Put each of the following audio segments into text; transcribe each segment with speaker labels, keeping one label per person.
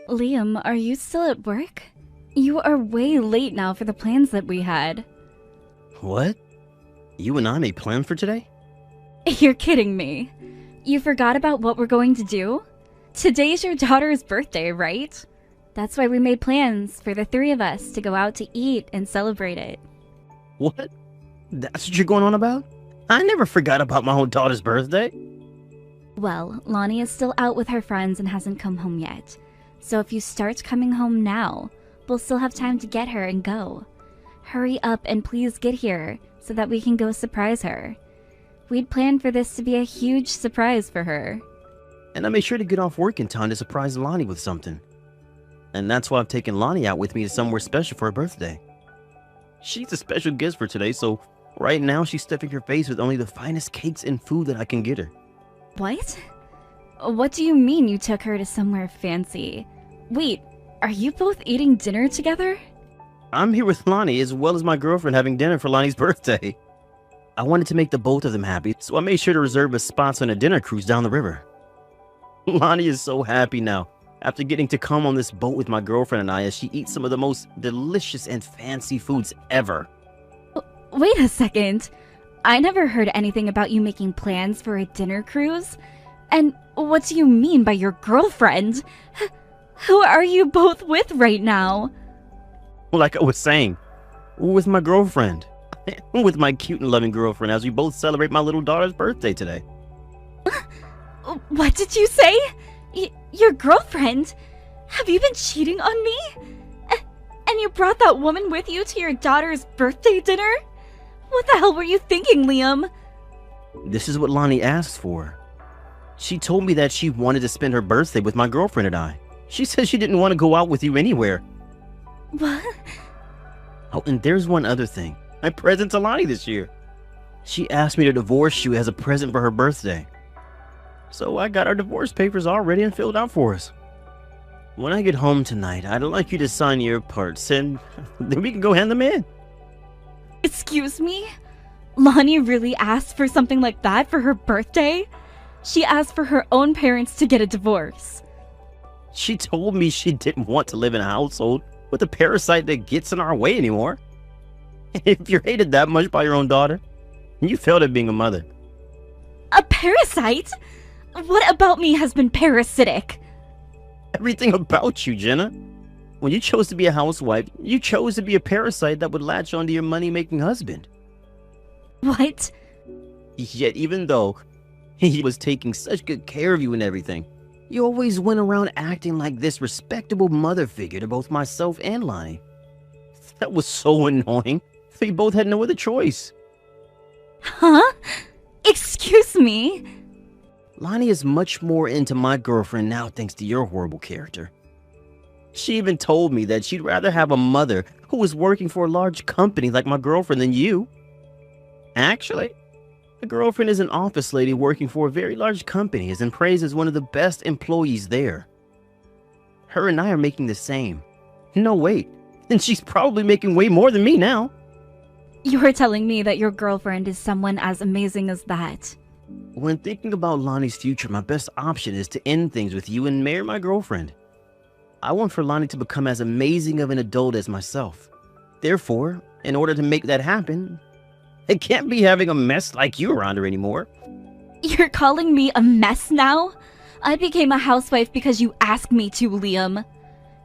Speaker 1: Liam, are you still at work? You are way late now for the plans that we had.
Speaker 2: What? You and I made plans for today?
Speaker 1: You're kidding me. You forgot about what we're going to do? Today's your daughter's birthday, right? That's why we made plans for the three of us to go out to eat and celebrate it.
Speaker 2: What? That's what you're going on about? I never forgot about my own daughter's birthday.
Speaker 1: Well, Lonnie is still out with her friends and hasn't come home yet. So if you start coming home now, we'll still have time to get her and go. Hurry up and please get here so that we can go surprise her. We'd planned for this to be a huge surprise for her.
Speaker 2: And I made sure to get off work in time to surprise Lonnie with something. And that's why I've taken Lonnie out with me to somewhere special for her birthday. She's a special guest for today, so right now she's stuffing her face with only the finest cakes and food that I can get her.
Speaker 1: What? What do you mean you took her to somewhere fancy? Wait, are you both eating dinner together?
Speaker 2: I'm here with Lonnie as well as my girlfriend having dinner for Lonnie's birthday. I wanted to make the both of them happy, so I made sure to reserve us spots on a dinner cruise down the river. Lonnie is so happy now after getting to come on this boat with my girlfriend and I as she eats some of the most delicious and fancy foods ever.
Speaker 1: Wait a second. I never heard anything about you making plans for a dinner cruise. And what do you mean by your girlfriend? Who are you both with right now?
Speaker 2: Like I was saying, with my girlfriend. With my cute and loving girlfriend as we both celebrate my little daughter's birthday today.
Speaker 1: What did you say? Your girlfriend? Have you been cheating on me? And you brought that woman with you to your daughter's birthday dinner? What the hell were you thinking, Liam?
Speaker 2: This is what Lonnie asked for. She told me that she wanted to spend her birthday with my girlfriend and I. She said she didn't want to go out with you anywhere.
Speaker 1: What?
Speaker 2: Oh, and there's one other thing. My present to Lonnie this year. She asked me to divorce you as a present for her birthday. So I got our divorce papers all ready and filled out for us. When I get home tonight, I'd like you to sign your parts and then we can go hand them in.
Speaker 1: Excuse me? Lonnie really asked for something like that for her birthday? She asked for her own parents to get a divorce.
Speaker 2: She told me she didn't want to live in a household with a parasite that gets in our way anymore. If you're hated that much by your own daughter, you failed at being a mother.
Speaker 1: A parasite? What about me has been parasitic?
Speaker 2: Everything about you, Jenna. When you chose to be a housewife, you chose to be a parasite that would latch onto your money-making husband.
Speaker 1: What?
Speaker 2: Yet even though he was taking such good care of you and everything, you always went around acting like this respectable mother figure to both myself and Lonnie. That was so annoying. We both had no other choice.
Speaker 1: Huh? Excuse me?
Speaker 2: Lonnie is much more into my girlfriend now thanks to your horrible character. She even told me that she'd rather have a mother who was working for a large company like my girlfriend than you. Actually, the girlfriend is an office lady working for a very large company and praised as one of the best employees there. Her and I are making the same. No, wait. Then she's probably making way more than me now.
Speaker 1: You're telling me that your girlfriend is someone as amazing as that?
Speaker 2: When thinking about Lonnie's future, my best option is to end things with you and marry my girlfriend. I want for Lonnie to become as amazing of an adult as myself. Therefore, in order to make that happen, it can't be having a mess like you around her anymore.
Speaker 1: You're calling me a mess now? I became a housewife because you asked me to, Liam.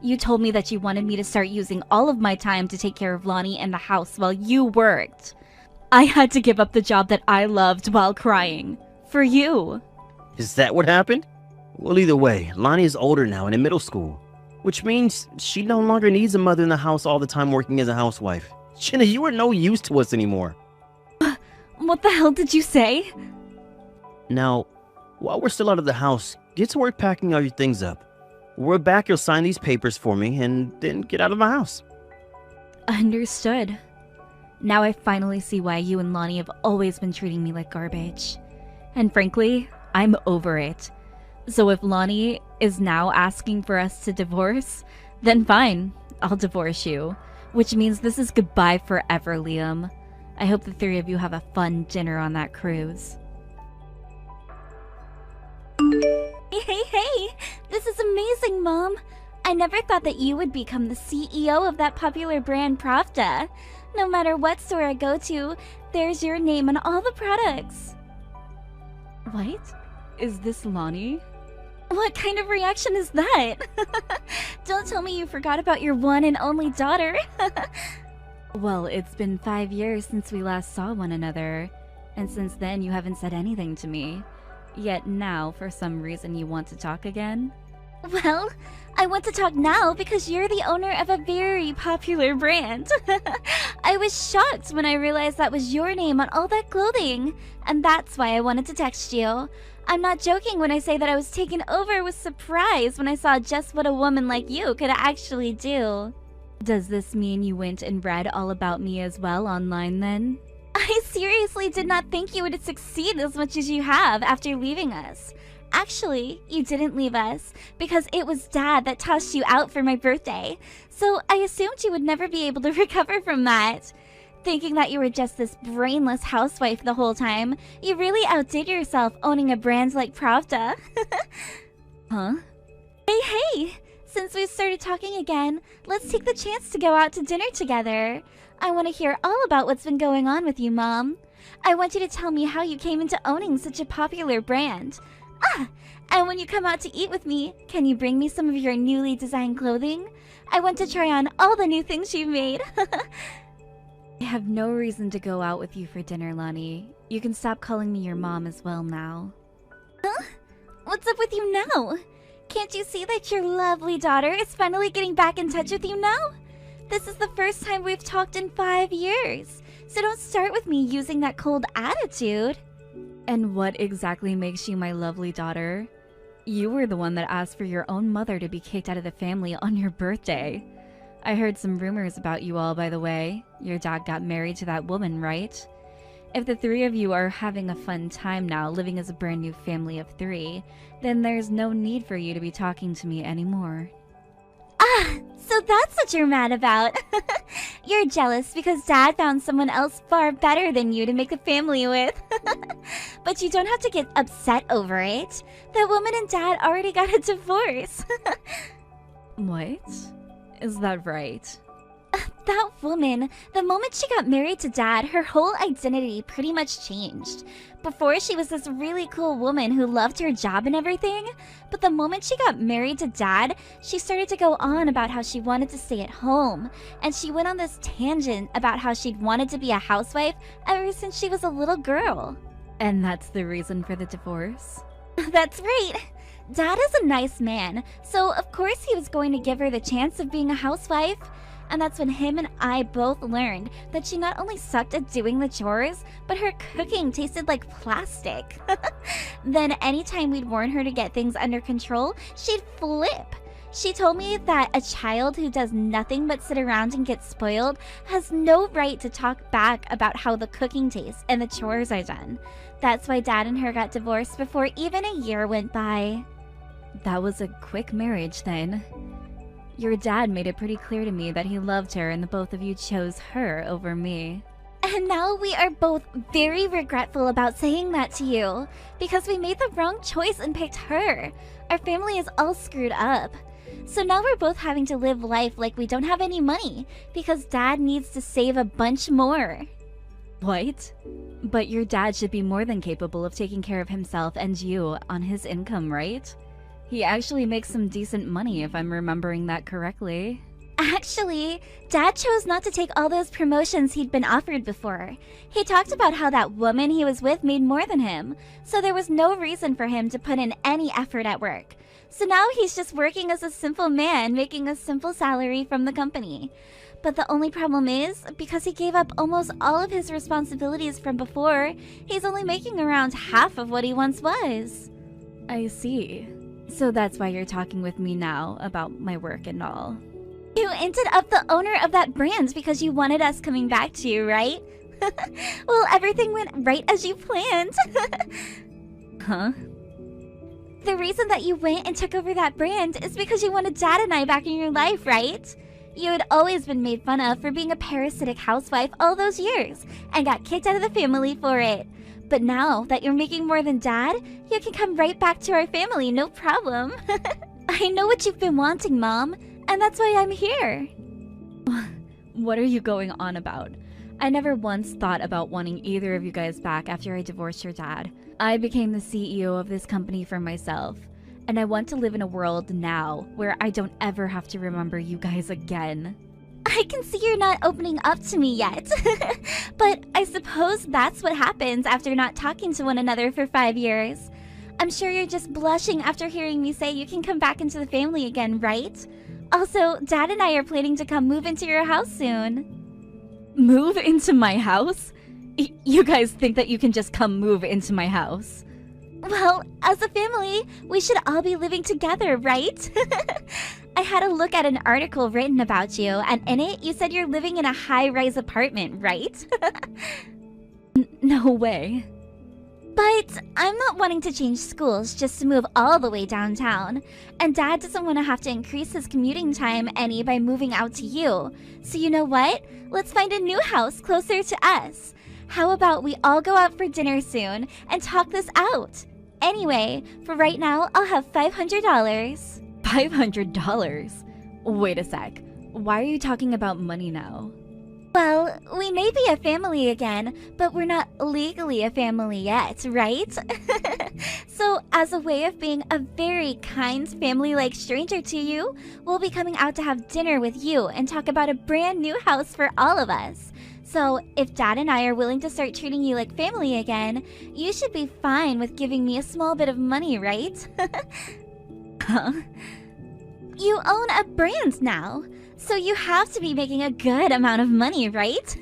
Speaker 1: You told me that you wanted me to start using all of my time to take care of Lonnie and the house while you worked. I had to give up the job that I loved while crying. For you.
Speaker 2: Is that what happened? Well, either way, Lonnie is older now and in middle school, which means she no longer needs a mother in the house all the time working as a housewife. Jenna, you are no use to us anymore.
Speaker 1: What the hell did you say?
Speaker 2: Now, while we're still out of the house, get to work packing all your things up. When we're back, you'll sign these papers for me and then get out of my house.
Speaker 1: Understood. Now I finally see why you and Lonnie have always been treating me like garbage. And frankly, I'm over it. So if Lonnie is now asking for us to divorce, then fine, I'll divorce you. Which means this is goodbye forever, Liam. I hope the three of you have a fun dinner on that cruise. Hey, this is amazing, Mom. I never thought that you would become the CEO of that popular brand Pravda. No matter what store I go to, there's your name on all the products.
Speaker 3: What? Is this Lonnie?
Speaker 1: What kind of reaction is that? Don't tell me you forgot about your one and only daughter.
Speaker 3: Well, it's been 5 years since we last saw one another, and since then you haven't said anything to me. Yet now, for some reason, you want to talk again?
Speaker 1: Well, I want to talk now because you're the owner of a very popular brand. I was shocked when I realized that was your name on all that clothing, and that's why I wanted to text you. I'm not joking when I say that I was taken over with surprise when I saw just what a woman like you could actually do.
Speaker 3: Does this mean you went and read all about me as well online then?
Speaker 1: I seriously did not think you would succeed as much as you have after leaving us. Actually, you didn't leave us because it was Dad that tossed you out for my birthday. So I assumed you would never be able to recover from that. Thinking that you were just this brainless housewife the whole time, you really outdid yourself owning a brand like Pravda.
Speaker 3: Huh?
Speaker 1: Hey! Since we've started talking again, let's take the chance to go out to dinner together. I want to hear all about what's been going on with you, Mom. I want you to tell me how you came into owning such a popular brand. And when you come out to eat with me, can you bring me some of your newly designed clothing? I want to try on all the new things you've made.
Speaker 3: I have no reason to go out with you for dinner, Lonnie. You can stop calling me your mom as well now.
Speaker 1: Huh? What's up with you now? Can't you see that your lovely daughter is finally getting back in touch with you now? This is the first time we've talked in 5 years, so don't start with me using that cold attitude.
Speaker 3: And what exactly makes you my lovely daughter? You were the one that asked for your own mother to be kicked out of the family on your birthday. I heard some rumors about you all, by the way. Your dad got married to that woman, right? If the three of you are having a fun time now, living as a brand new family of 3, then there's no need for you to be talking to me anymore.
Speaker 1: So that's what you're mad about. You're jealous because Dad found someone else far better than you to make a family with. But you don't have to get upset over it. That woman and Dad already got a divorce.
Speaker 3: What? Is that right?
Speaker 1: That woman, the moment she got married to Dad, her whole identity pretty much changed. Before, she was this really cool woman who loved her job and everything, but the moment she got married to Dad, she started to go on about how she wanted to stay at home, and she went on this tangent about how she'd wanted to be a housewife ever since she was a little girl.
Speaker 3: And that's the reason for the divorce?
Speaker 1: That's right. Dad is a nice man, so of course he was going to give her the chance of being a housewife. And that's when him and I both learned that she not only sucked at doing the chores, but her cooking tasted like plastic. Then anytime we'd warn her to get things under control, she'd flip. She told me that a child who does nothing but sit around and get spoiled has no right to talk back about how the cooking tastes and the chores are done. That's why Dad and her got divorced before even a year went by.
Speaker 3: That was a quick marriage then. Your dad made it pretty clear to me that he loved her and the both of you chose her over me.
Speaker 1: And now we are both very regretful about saying that to you, because we made the wrong choice and picked her. Our family is all screwed up. So now we're both having to live life like we don't have any money, because Dad needs to save a bunch more.
Speaker 3: What? But your dad should be more than capable of taking care of himself and you on his income, right? He actually makes some decent money, if I'm remembering that correctly.
Speaker 1: Actually, Dad chose not to take all those promotions he'd been offered before. He talked about how that woman he was with made more than him, so there was no reason for him to put in any effort at work. So now he's just working as a simple man, making a simple salary from the company. But the only problem is, because he gave up almost all of his responsibilities from before, he's only making around half of what he once was.
Speaker 3: I see. So that's why you're talking with me now about my work and all.
Speaker 1: You ended up the owner of that brand because you wanted us coming back to you, right? Well, everything went right as you planned.
Speaker 3: Huh?
Speaker 1: The reason that you went and took over that brand is because you wanted Dad and I back in your life, right? You had always been made fun of for being a parasitic housewife all those years and got kicked out of the family for it. But now that you're making more than Dad, you can come right back to our family, no problem.
Speaker 3: I know what you've been wanting, Mom, and that's why I'm here.
Speaker 1: What are you going on about? I never once thought about wanting either of you guys back after I divorced your dad. I became the CEO of this company for myself, and I want to live in a world now where I don't ever have to remember you guys again.
Speaker 3: I can see you're not opening up to me yet. But I suppose that's what happens after not talking to one another for 5 years. I'm sure you're just blushing after hearing me say you can come back into the family again, right? Also, Dad and I are planning to come move into your house soon.
Speaker 1: Move into my house? You guys think that you can just come move into my house?
Speaker 3: Well, as a family, we should all be living together, right? I had a look at an article written about you, and in it, you said you're living in a high-rise apartment, right?
Speaker 1: No way.
Speaker 3: But I'm not wanting to change schools just to move all the way downtown. And Dad doesn't want to have to increase his commuting time any by moving out to you. So you know what? Let's find a new house closer to us. How about we all go out for dinner soon and talk this out? Anyway, for right now, I'll have $500.
Speaker 1: $500? Wait a sec. Why are you talking about money now?
Speaker 3: Well, we may be a family again, but we're not legally a family yet, right? So, as a way of being a very kind family-like stranger to you, we'll be coming out to have dinner with you and talk about a brand new house for all of us. So, if Dad and I are willing to start treating you like family again, you should be fine with giving me a small bit of money, right?
Speaker 1: Huh?
Speaker 3: You own a brand now. So you have to be making a good amount of money, right?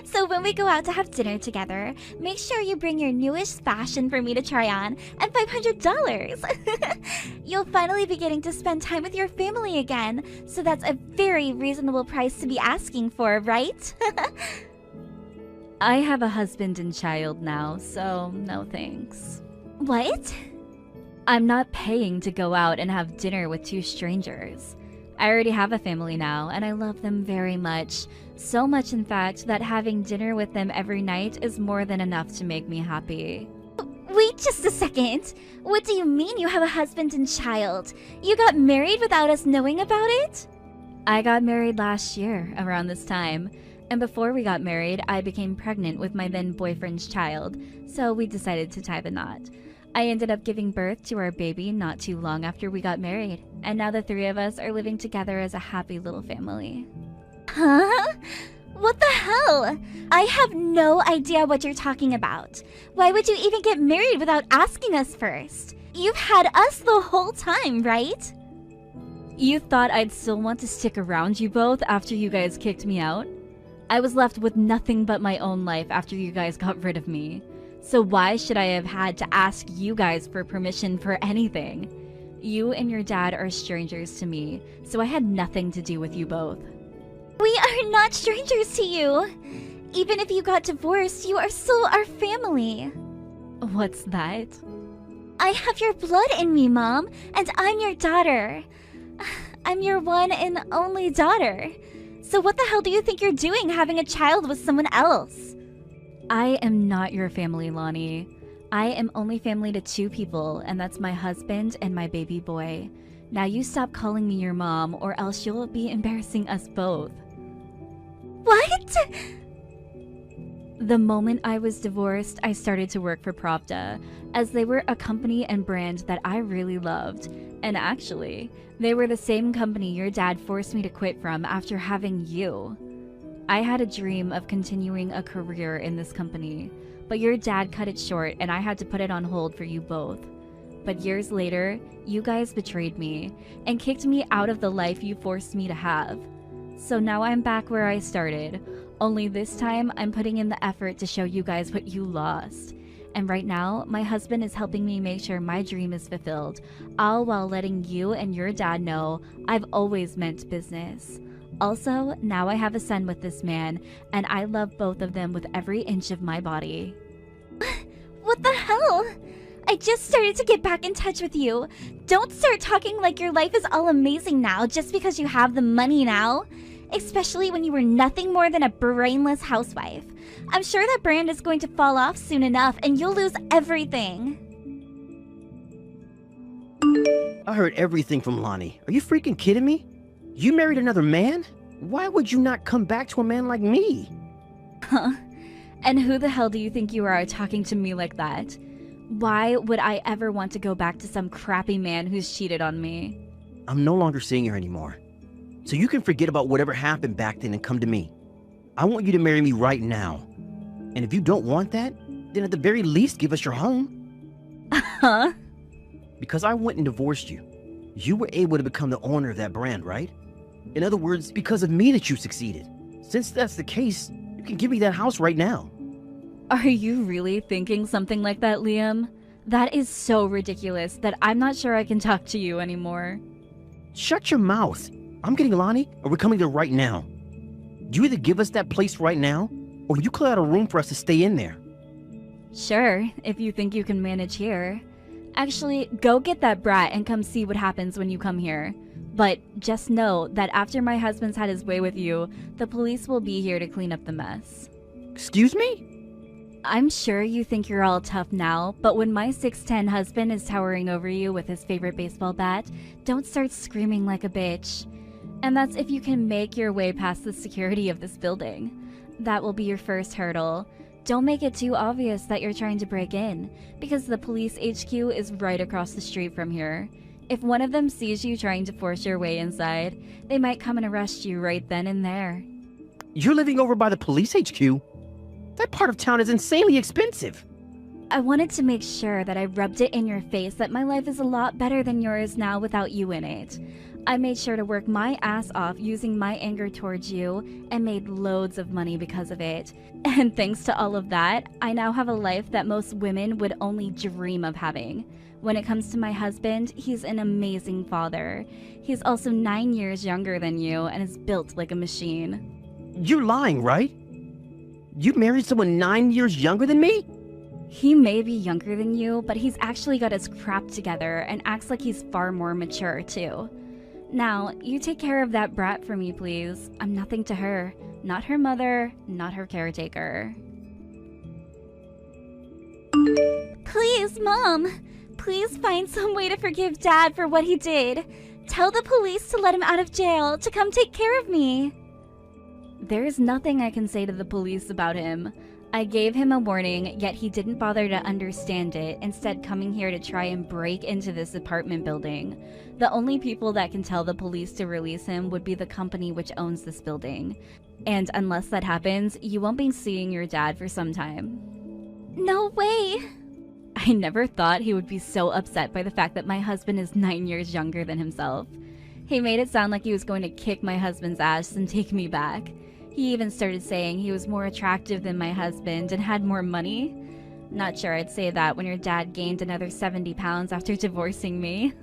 Speaker 3: So when we go out to have dinner together, make sure you bring your newest fashion for me to try on and $500. You'll finally be getting to spend time with your family again, so that's a very reasonable price to be asking for, right?
Speaker 1: I have a husband and child now, so no thanks.
Speaker 3: What?
Speaker 1: I'm not paying to go out and have dinner with two strangers. I already have a family now, and I love them very much. So much, in fact, that having dinner with them every night is more than enough to make me happy.
Speaker 3: Wait just a second. What do you mean you have a husband and child? You got married without us knowing about it?
Speaker 1: I got married last year, around this time. And before we got married, I became pregnant with my then boyfriend's child, so we decided to tie the knot. I ended up giving birth to our baby not too long after we got married, and now the three of us are living together as a happy little family.
Speaker 3: Huh? What the hell? I have no idea what you're talking about. Why would you even get married without asking us first? You've had us the whole time, right?
Speaker 1: You thought I'd still want to stick around you both after you guys kicked me out? I was left with nothing but my own life after you guys got rid of me. So why should I have had to ask you guys for permission for anything? You and your dad are strangers to me, so I had nothing to do with you both.
Speaker 3: We are not strangers to you. Even if you got divorced, you are still our family.
Speaker 1: What's that?
Speaker 3: I have your blood in me, Mom, and I'm your daughter. I'm your one and only daughter. So what the hell do you think you're doing having a child with someone else?
Speaker 1: I am not your family, Lonnie. I am only family to two people, and that's my husband and my baby boy. Now you stop calling me your mom, or else you'll be embarrassing us both.
Speaker 3: What?
Speaker 1: The moment I was divorced, I started to work for Pravda, as they were a company and brand that I really loved. And actually, they were the same company your dad forced me to quit from after having you. I had a dream of continuing a career in this company, but your dad cut it short and I had to put it on hold for you both. But years later, you guys betrayed me and kicked me out of the life you forced me to have. So now I'm back where I started, only this time I'm putting in the effort to show you guys what you lost. And right now, my husband is helping me make sure my dream is fulfilled, all while letting you and your dad know I've always meant business. Also, now I have a son with this man, and I love both of them with every inch of my body.
Speaker 3: What the hell? I just started to get back in touch with you. Don't start talking like your life is all amazing now just because you have the money now. Especially when you were nothing more than a brainless housewife. I'm sure that brand is going to fall off soon enough and you'll lose everything.
Speaker 2: I heard everything from Lonnie. Are you freaking kidding me? You married another man? Why would you not come back to a man like me?
Speaker 1: Huh? And who the hell do you think you are talking to me like that? Why would I ever want to go back to some crappy man who's cheated on me?
Speaker 2: I'm no longer seeing her anymore. So you can forget about whatever happened back then and come to me. I want you to marry me right now. And if you don't want that, then at the very least give us your home.
Speaker 1: Huh?
Speaker 2: Because I went and divorced you, you were able to become the owner of that brand, right? In other words, because of me that you succeeded. Since that's the case, you can give me that house right now.
Speaker 1: Are you really thinking something like that, Liam? That is so ridiculous that I'm not sure I can talk to you anymore.
Speaker 2: Shut your mouth. I'm getting Lonnie, or we're coming there right now. Do you either give us that place right now, or you clear out a room for us to stay in there?
Speaker 1: Sure, if you think you can manage here. Actually, go get that brat and come see what happens when you come here. But just know that after my husband's had his way with you, the police will be here to clean up the mess.
Speaker 2: Excuse me?
Speaker 1: I'm sure you think you're all tough now, but when my 6'10" husband is towering over you with his favorite baseball bat, don't start screaming like a bitch. And that's if you can make your way past the security of this building. That will be your first hurdle. Don't make it too obvious that you're trying to break in, because the police HQ is right across the street from here. If one of them sees you trying to force your way inside, they might come and arrest you right then and there.
Speaker 2: You're living over by the police HQ? That part of town is insanely expensive.
Speaker 1: I wanted to make sure that I rubbed it in your face that my life is a lot better than yours now without you in it. I made sure to work my ass off using my anger towards you and made loads of money because of it. And thanks to all of that, I now have a life that most women would only dream of having. When it comes to my husband, he's an amazing father. He's also 9 years younger than you and is built like a machine.
Speaker 2: You're lying, right? You married someone 9 years younger than me?
Speaker 1: He may be younger than you, but he's actually got his crap together and acts like he's far more mature, too. Now, you take care of that brat for me, please. I'm nothing to her. Not her mother, not her caretaker. Please, Mom! Please find some way to forgive Dad for what he did. Tell the police to let him out of jail, to come take care of me. There's nothing I can say to the police about him. I gave him a warning, yet he didn't bother to understand it, instead coming here to try and break into this apartment building. The only people that can tell the police to release him would be the company which owns this building. And unless that happens, you won't be seeing your dad for some time. No way! I never thought he would be so upset by the fact that my husband is 9 years younger than himself. He made it sound like he was going to kick my husband's ass and take me back. He even started saying he was more attractive than my husband and had more money. Not sure I'd say that when your dad gained another 70 pounds after divorcing me.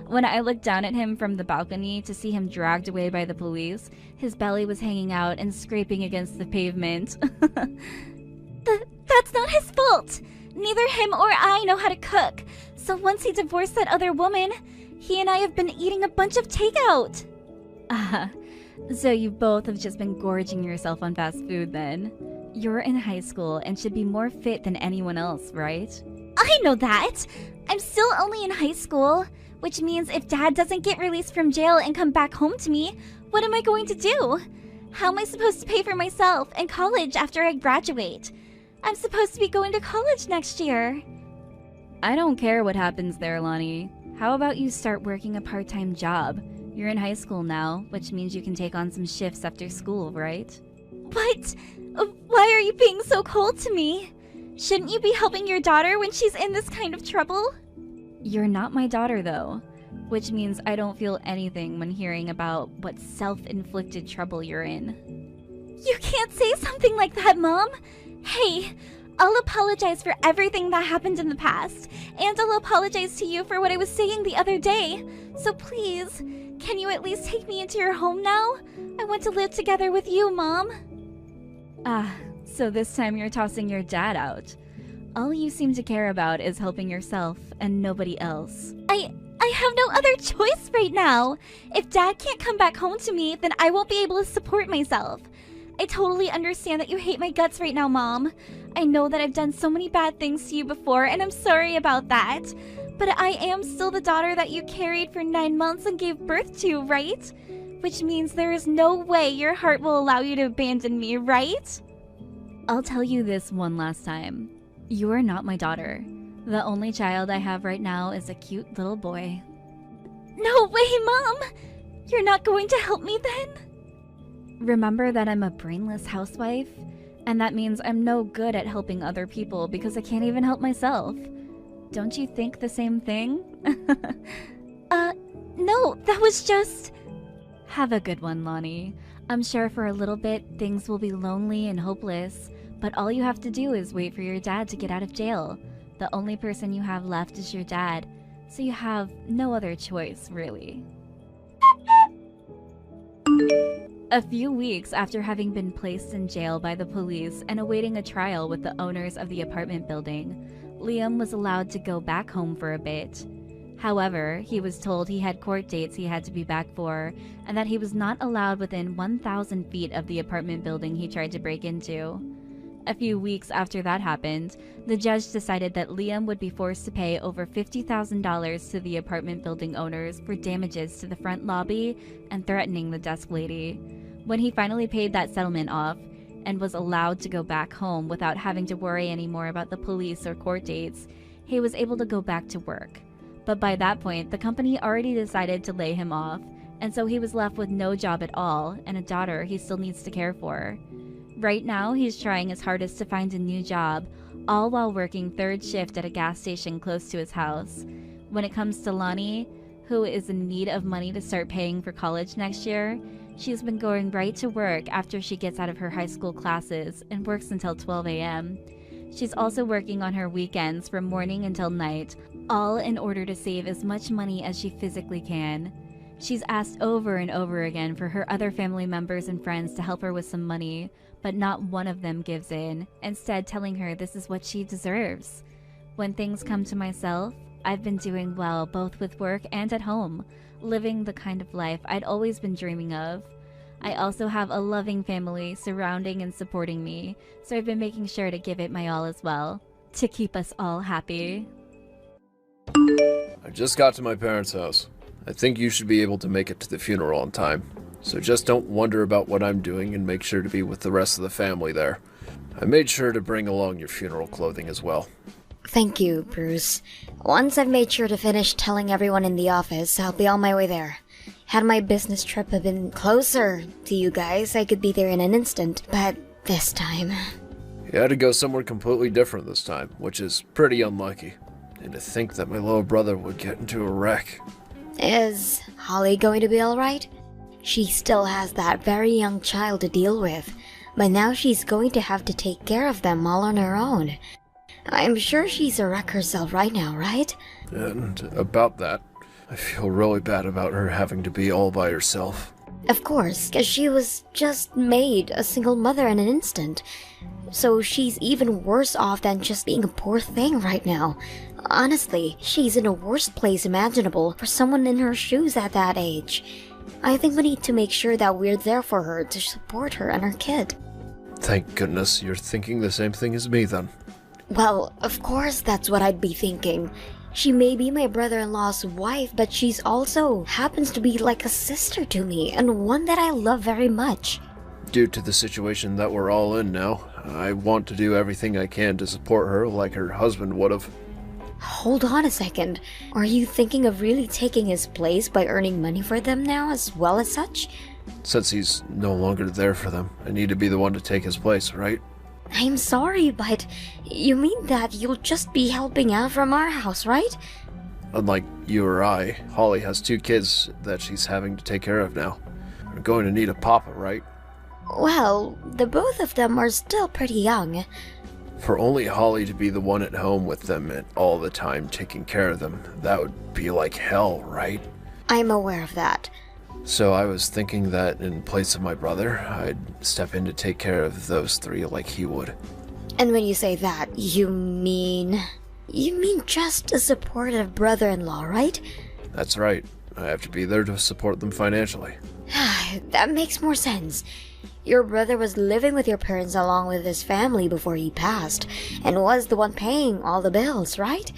Speaker 1: When I looked down at him from the balcony to see him dragged away by the police, his belly was hanging out and scraping against the pavement. That's not his fault! Neither him or I know how to cook. So once he divorced that other woman, he and I have been eating a bunch of takeout. So you both have just been gorging yourself on fast food then. You're in high school and should be more fit than anyone else, right? I know that! I'm still only in high school, which means if Dad doesn't get released from jail and come back home to me, what am I going to do? How am I supposed to pay for myself and college after I graduate? I'm supposed to be going to college next year. I don't care what happens there, Lonnie. How about you start working a part-time job? You're in high school now, which means you can take on some shifts after school, right? What? Why are you being so cold to me? Shouldn't you be helping your daughter when she's in this kind of trouble? You're not my daughter, though, which means I don't feel anything when hearing about what self-inflicted trouble you're in. You can't say something like that, Mom! Hey, I'll apologize for everything that happened in the past, and I'll apologize to you for what I was saying the other day. So please, can you at least take me into your home now? I want to live together with you, Mom. So this time you're tossing your dad out. All you seem to care about is helping yourself and nobody else. I have no other choice right now. If Dad can't come back home to me, then I won't be able to support myself. I totally understand that you hate my guts right now, Mom. I know that I've done so many bad things to you before, and I'm sorry about that. But I am still the daughter that you carried for 9 months and gave birth to, right? Which means there is no way your heart will allow you to abandon me, right? I'll tell you this one last time. You are not my daughter. The only child I have right now is a cute little boy. No way, Mom! You're not going to help me then? Remember that I'm a brainless housewife? And that means I'm no good at helping other people because I can't even help myself. Don't you think the same thing? No, that was just... Have a good one, Lonnie. I'm sure for a little bit, things will be lonely and hopeless, but all you have to do is wait for your dad to get out of jail. The only person you have left is your dad, so you have no other choice, really. A few weeks after having been placed in jail by the police and awaiting a trial with the owners of the apartment building, Liam was allowed to go back home for a bit. However, he was told he had court dates he had to be back for, and that he was not allowed within 1,000 feet of the apartment building he tried to break into. A few weeks after that happened, the judge decided that Liam would be forced to pay over $50,000 to the apartment building owners for damages to the front lobby and threatening the desk lady. When he finally paid that settlement off and was allowed to go back home without having to worry anymore about the police or court dates, he was able to go back to work. But by that point, the company already decided to lay him off, and so he was left with no job at all and a daughter he still needs to care for. Right now, he's trying his hardest to find a new job, all while working third shift at a gas station close to his house. When it comes to Lonnie, who is in need of money to start paying for college next year, she's been going right to work after she gets out of her high school classes and works until 12 a.m. She's also working on her weekends from morning until night, all in order to save as much money as she physically can. She's asked over and over again for her other family members and friends to help her with some money, but not one of them gives in, instead telling her this is what she deserves. When things come to myself, I've been doing well both with work and at home, living the kind of life I'd always been dreaming of. I also have a loving family surrounding and supporting me, so I've been making sure to give it my all as well, to keep us all happy.
Speaker 4: I just got to my parents' house. I think you should be able to make it to the funeral on time. So just don't wonder about what I'm doing and make sure to be with the rest of the family there. I made sure to bring along your funeral clothing as well.
Speaker 5: Thank you, Bruce. Once I've made sure to finish telling everyone in the office, I'll be on my way there. Had my business trip been closer to you guys, I could be there in an instant, but this time...
Speaker 4: You had to go somewhere completely different this time, which is pretty unlucky. And to think that my little brother would get into a wreck.
Speaker 5: Is Holly going to be alright? She still has that very young child to deal with, but now she's going to have to take care of them all on her own. I'm sure she's a wreck herself right now, right?
Speaker 4: And about that, I feel really bad about her having to be all by herself.
Speaker 5: Of course, because she was just made a single mother in an instant. So she's even worse off than just being a poor thing right now. Honestly, she's in the worst place imaginable for someone in her shoes at that age. I think we need to make sure that we're there for her to support her and her kid.
Speaker 4: Thank goodness you're thinking the same thing as me then.
Speaker 5: Well, of course that's what I'd be thinking. She may be my brother-in-law's wife, but she's also happens to be like a sister to me, and one that I love very much.
Speaker 4: Due to the situation that we're all in now, I want to do everything I can to support her like her husband would have.
Speaker 5: Hold on a second. Are you thinking of really taking his place by earning money for them now as well as such?
Speaker 4: Since he's no longer there for them, I need to be the one to take his place, right?
Speaker 5: I'm sorry, but you mean that you'll just be helping out from our house, right?
Speaker 4: Unlike you or I, Holly has 2 kids that she's having to take care of now. We're going to need a papa, right?
Speaker 5: Well, the both of them are still pretty young.
Speaker 4: For only Holly to be the one at home with them and all the time taking care of them, that would be like hell, right?
Speaker 5: I'm aware of that.
Speaker 4: So I was thinking that in place of my brother, I'd step in to take care of those 3 like he would.
Speaker 5: And when you say that, you mean just a supportive brother-in-law, right?
Speaker 4: That's right. I have to be there to support them financially.
Speaker 5: That makes more sense. Your brother was living with your parents along with his family before he passed, and was the one paying all the bills, right?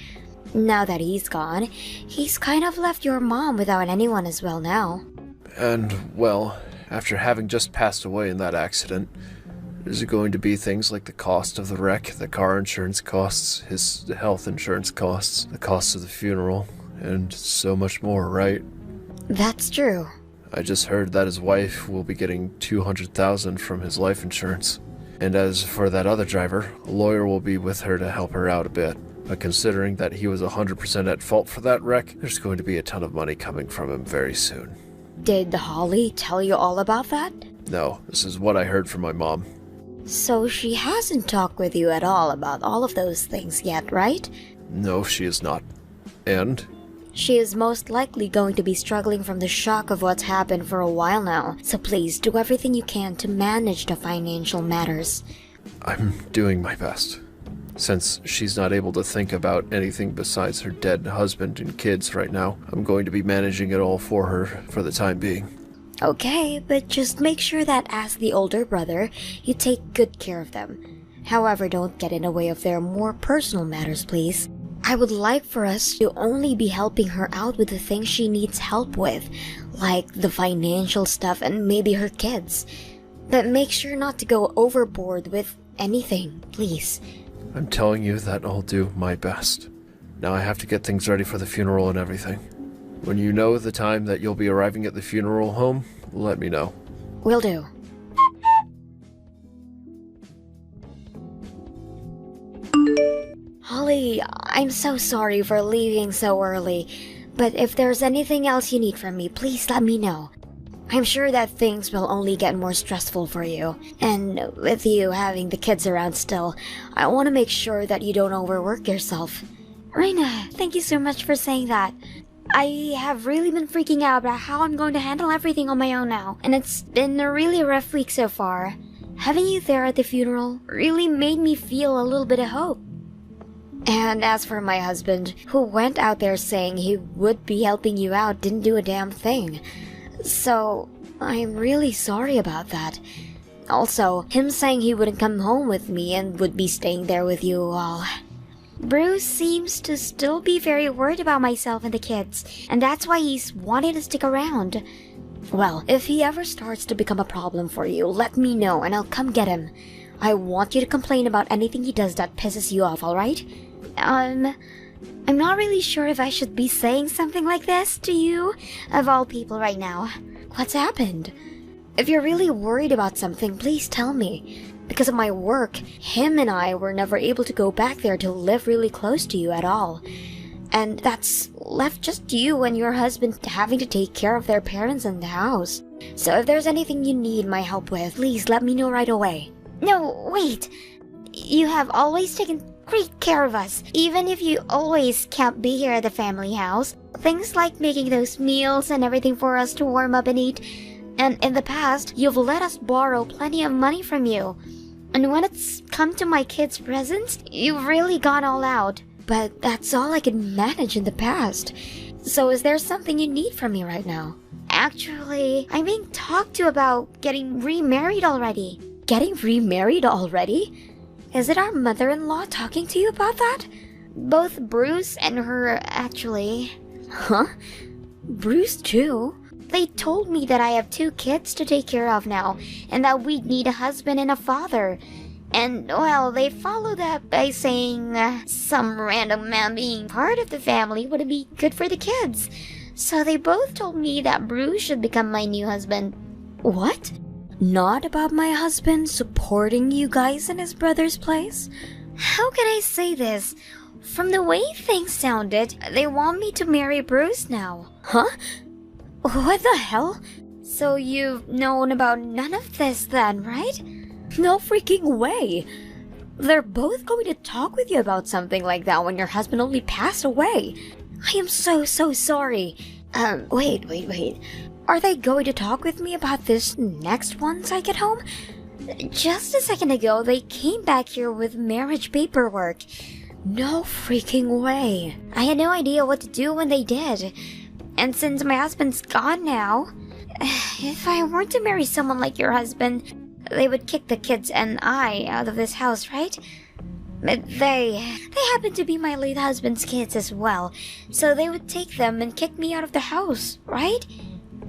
Speaker 5: Now that he's gone, he's kind of left your mom without anyone as well now.
Speaker 4: And, well, after having just passed away in that accident, is it going to be things like the cost of the wreck, the car insurance costs, his health insurance costs, the cost of the funeral, and so much more, right?
Speaker 5: That's true.
Speaker 4: I just heard that his wife will be getting $200,000 from his life insurance. And as for that other driver, a lawyer will be with her to help her out a bit. But considering that he was 100% at fault for that wreck, there's going to be a ton of money coming from him very soon.
Speaker 5: Did Holly tell you all about that?
Speaker 4: No, this is what I heard from my mom.
Speaker 5: So she hasn't talked with you at all about all of those things yet, right?
Speaker 4: No, she is not. And?
Speaker 5: She is most likely going to be struggling from the shock of what's happened for a while now, so please do everything you can to manage the financial matters.
Speaker 4: I'm doing my best. Since she's not able to think about anything besides her dead husband and kids right now, I'm going to be managing it all for her for the time being.
Speaker 5: Okay, but just make sure that as the older brother, you take good care of them. However, don't get in the way of their more personal matters, please. I would like for us to only be helping her out with the things she needs help with, like the financial stuff and maybe her kids. But make sure not to go overboard with anything, please.
Speaker 4: I'm telling you that I'll do my best. Now I have to get things ready for the funeral and everything. When you know the time that you'll be arriving at the funeral home, let me know.
Speaker 5: Will do. Holly, I'm so sorry for leaving so early, but if there's anything else you need from me, please let me know. I'm sure that things will only get more stressful for you, and with you having the kids around still, I want to make sure that you don't overwork yourself. Reina, thank you so much for saying that. I have really been freaking out about how I'm going to handle everything on my own now, and it's been a really rough week so far. Having you there at the funeral really made me feel a little bit of hope. And as for my husband, who went out there saying he would be helping you out, didn't do a damn thing. So, I'm really sorry about that. Also, him saying he wouldn't come home with me and would be staying there with you all. Bruce seems to still be very worried about myself and the kids, and that's why he's wanting to stick around. Well, if he ever starts to become a problem for you, let me know and I'll come get him. I want you to complain about anything he does that pisses you off, alright? I'm not really sure if I should be saying something like this to you, of all people right now. What's happened? If you're really worried about something, please tell me. Because of my work, him and I were never able to go back there to live really close to you at all. And that's left just you and your husband having to take care of their parents in the house. So if there's anything you need my help with, please let me know right away. No, wait. You have always taken great care of us, even if you always can't be here at the family house. Things like making those meals and everything for us to warm up and eat. And in the past, you've let us borrow plenty of money from you. And when it's come to my kids' presents, you've really gone all out. But that's all I could manage in the past. So is there something you need from me right now? Actually, I'm being talked to about getting remarried already. Getting remarried already? Is it our mother-in-law talking to you about that? Both Bruce and her, actually. Huh? Bruce too? They told me that I have 2 kids to take care of now, and that we'd need a husband and a father. And, well, they followed up by saying some random man being part of the family would be good for the kids. So they both told me that Bruce should become my new husband. What? Not about my husband supporting you guys in his brother's place? How can I say this? From the way things sounded, they want me to marry Bruce now. Huh? What the hell? So you've known about none of this then, right? No freaking way. They're both going to talk with you about something like that when your husband only passed away. I am so sorry. Wait. Are they going to talk with me about this next once I get home? Just a second ago, they came back here with marriage paperwork. No freaking way. I had no idea what to do when they did. And since my husband's gone now, if I weren't to marry someone like your husband, they would kick the kids and I out of this house, right? But they happen to be my late husband's kids as well, so they would take them and kick me out of the house, right?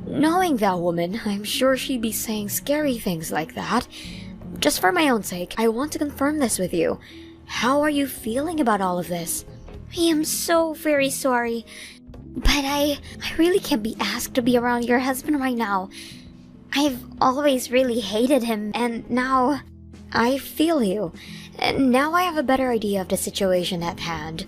Speaker 5: Knowing that woman, I'm sure she'd be saying scary things like that. Just for my own sake, I want to confirm this with you. How are you feeling about all of this? I am so very sorry, but I really can't be asked to be around your husband right now. I've always really hated him, and now I feel you. And now I have a better idea of the situation at hand.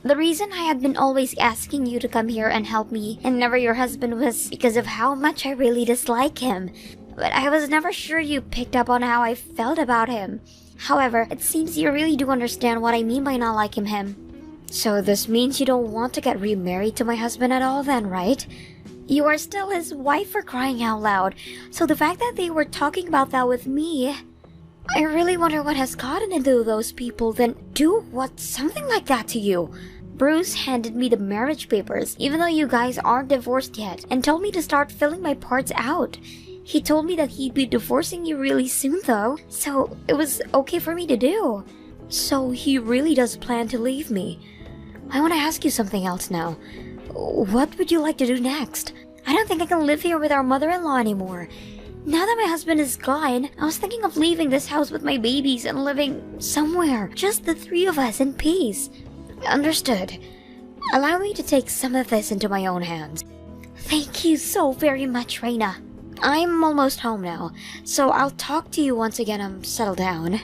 Speaker 5: The reason I have been always asking you to come here and help me and never your husband was because of how much I really dislike him. But I was never sure you picked up on how I felt about him. However, it seems you really do understand what I mean by not liking him. So this means you don't want to get remarried to my husband at all then, right? You are still his wife, for crying out loud. So the fact that they were talking about that with me, I really wonder what has gotten into those people then do something like that to you. Bruce handed me the marriage papers, even though you guys aren't divorced yet, and told me to start filling my parts out. He told me that he'd be divorcing you really soon though, so it was okay for me to do. So he really does plan to leave me. I want to ask you something else now. What would you like to do next? I don't think I can live here with our mother-in-law anymore. Now that my husband is gone, I was thinking of leaving this house with my babies and living somewhere, just the three of us in peace. Understood. Allow me to take some of this into my own hands. Thank you so very much, Reina. I'm almost home now, so I'll talk to you once again I'm settled down.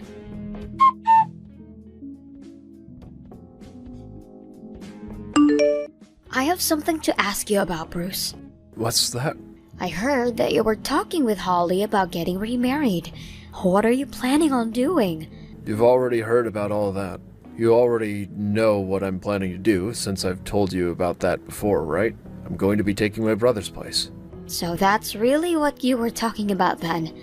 Speaker 5: I have something to ask you about, Bruce.
Speaker 4: What's that?
Speaker 5: I heard that you were talking with Holly about getting remarried. What are you planning on doing?
Speaker 4: You've already heard about all that. You already know what I'm planning to do since I've told you about that before, right? I'm going to be taking my brother's place.
Speaker 5: So that's really what you were talking about then.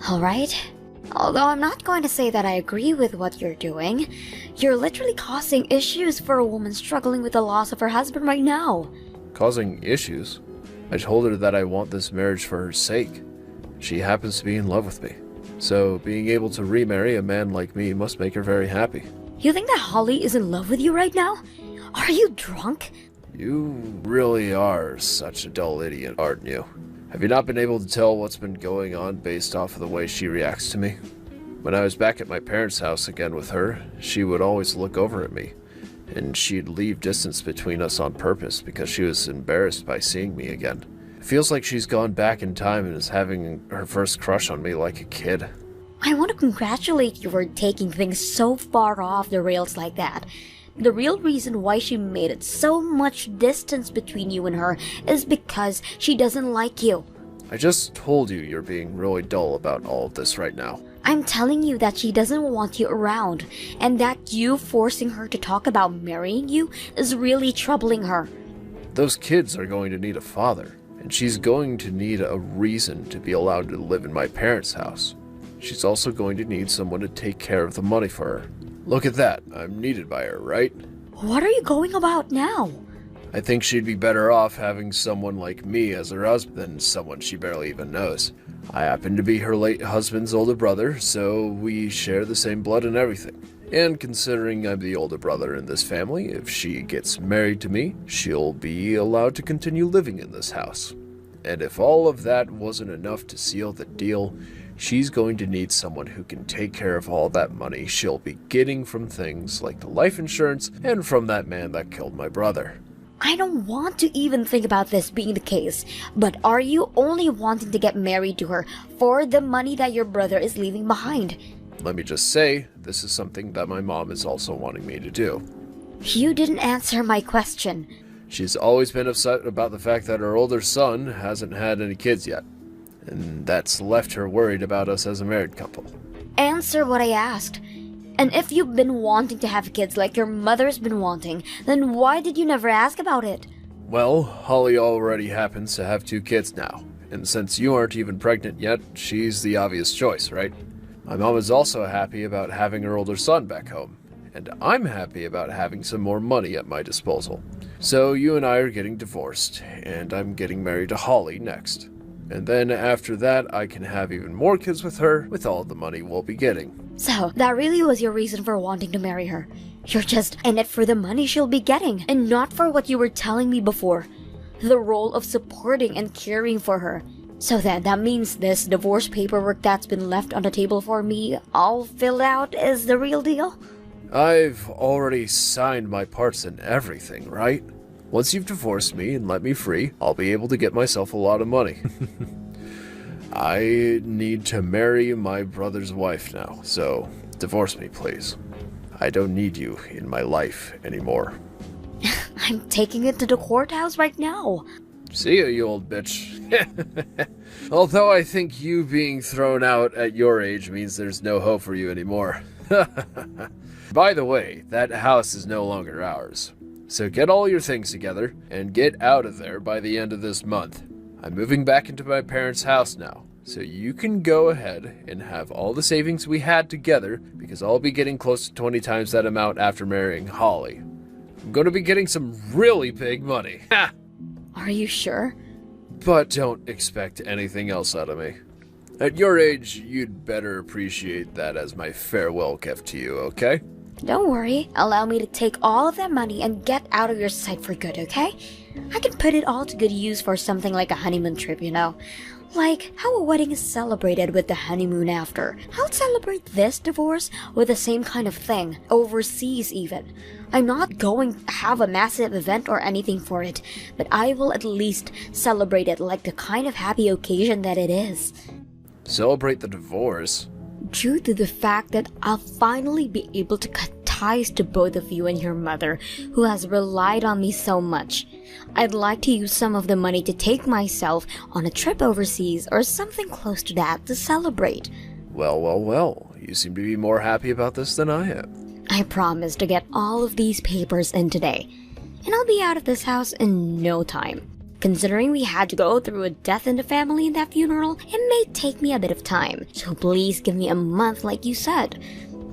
Speaker 5: Alright. Although I'm not going to say that I agree with what you're doing, you're literally causing issues for a woman struggling with the loss of her husband right now.
Speaker 4: Causing issues? I told her that I want this marriage for her sake. She happens to be in love with me. So being able to remarry a man like me must make her very happy.
Speaker 5: You think that Holly is in love with you right now? Are you drunk?
Speaker 4: You really are such a dull idiot, aren't you? Have you not been able to tell what's been going on based off of the way she reacts to me? When I was back at my parents' house again with her, she would always look over at me, and she'd leave distance between us on purpose because she was embarrassed by seeing me again. It feels like she's gone back in time and is having her first crush on me like a kid.
Speaker 5: I want to congratulate you for taking things so far off the rails like that. The real reason why she made it so much distance between you and her is because she doesn't like you.
Speaker 4: I just told you you're being really dull about all of this right now.
Speaker 5: I'm telling you that she doesn't want you around, and that you forcing her to talk about marrying you is really troubling her.
Speaker 4: Those kids are going to need a father, and she's going to need a reason to be allowed to live in my parents' house. She's also going to need someone to take care of the money for her. Look at that, I'm needed by her, right?
Speaker 5: What are you going about now?
Speaker 4: I think she'd be better off having someone like me as her husband than someone she barely even knows. I happen to be her late husband's older brother, so we share the same blood and everything. And considering I'm the older brother in this family, if she gets married to me, she'll be allowed to continue living in this house. And if all of that wasn't enough to seal the deal, she's going to need someone who can take care of all that money she'll be getting from things like the life insurance and from that man that killed my brother.
Speaker 5: I don't want to even think about this being the case, but are you only wanting to get married to her for the money that your brother is leaving behind?
Speaker 4: Let me just say, this is something that my mom is also wanting me to do.
Speaker 5: You didn't answer my question.
Speaker 4: She's always been upset about the fact that her older son hasn't had any kids yet, and that's left her worried about us as a married couple.
Speaker 5: Answer what I asked. And if you've been wanting to have kids like your mother's been wanting, then why did you never ask about it?
Speaker 4: Well, Holly already happens to have 2 kids now, and since you aren't even pregnant yet, she's the obvious choice, right? My mom is also happy about having her older son back home, and I'm happy about having some more money at my disposal. So you and I are getting divorced, and I'm getting married to Holly next. And then after that, I can have even more kids with her with all the money we'll be getting.
Speaker 5: So, that really was your reason for wanting to marry her. You're just in it for the money she'll be getting, and not for what you were telling me before. The role of supporting and caring for her. So then, that means this divorce paperwork that's been left on the table for me, all filled out, is the real deal?
Speaker 4: I've already signed my parts and everything, right? Once you've divorced me and let me free, I'll be able to get myself a lot of money. I need to marry my brother's wife now, so divorce me, please. I don't need you in my life anymore.
Speaker 5: I'm taking it to the courthouse right now.
Speaker 4: See ya, you old bitch. Although I think you being thrown out at your age means there's no hope for you anymore. By the way, that house is no longer ours. So get all your things together and get out of there by the end of this month. I'm moving back into my parents' house now, so you can go ahead and have all the savings we had together because I'll be getting close to 20 times that amount after marrying Holly. I'm going to be getting some really big money. Ha!
Speaker 5: Are you sure?
Speaker 4: But don't expect anything else out of me. At your age, you'd better appreciate that as my farewell gift to you, okay?
Speaker 5: Don't worry. Allow me to take all of that money and get out of your sight for good, okay? I can put it all to good use for something like a honeymoon trip, you know? Like how a wedding is celebrated with the honeymoon after. I'll celebrate this divorce with the same kind of thing, overseas even. I'm not going to have a massive event or anything for it, but I will at least celebrate it like the kind of happy occasion that it is.
Speaker 4: Celebrate the divorce?
Speaker 5: Due to the fact that I'll finally be able to cut ties to both of you and your mother, who has relied on me so much. I'd like to use some of the money to take myself on a trip overseas or something close to that to celebrate.
Speaker 4: Well. You seem to be more happy about this than I am.
Speaker 5: I promise to get all of these papers in today, and I'll be out of this house in no time. Considering we had to go through a death in the family in that funeral, it may take me a bit of time, so please give me a month like you said.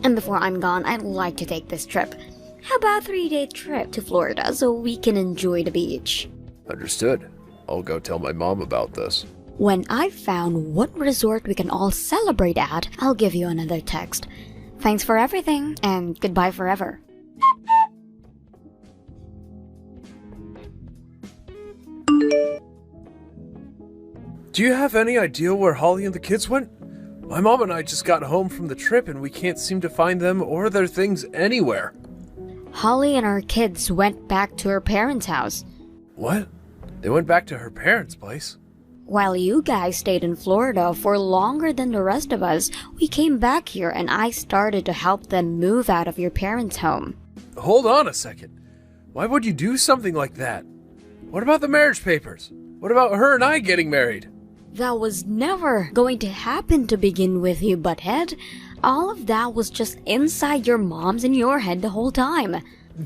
Speaker 5: And before I'm gone, I'd like to take this trip. How about a 3-day trip to Florida so we can enjoy the beach?
Speaker 4: Understood. I'll go tell my mom about this.
Speaker 5: When I've found what resort we can all celebrate at, I'll give you another text. Thanks for everything, and goodbye forever.
Speaker 4: Do you have any idea where Holly and the kids went? My mom and I just got home from the trip and we can't seem to find them or their things anywhere.
Speaker 5: Holly and her kids went back to her parents' house.
Speaker 4: What? They went back to her parents' place?
Speaker 5: While you guys stayed in Florida for longer than the rest of us, we came back here and I started to help them move out of your parents' home.
Speaker 4: Hold on a second. Why would you do something like that? What about the marriage papers? What about her and I getting married?
Speaker 5: That was never going to happen to begin with, you butthead. All of that was just inside your mom's and your head the whole time.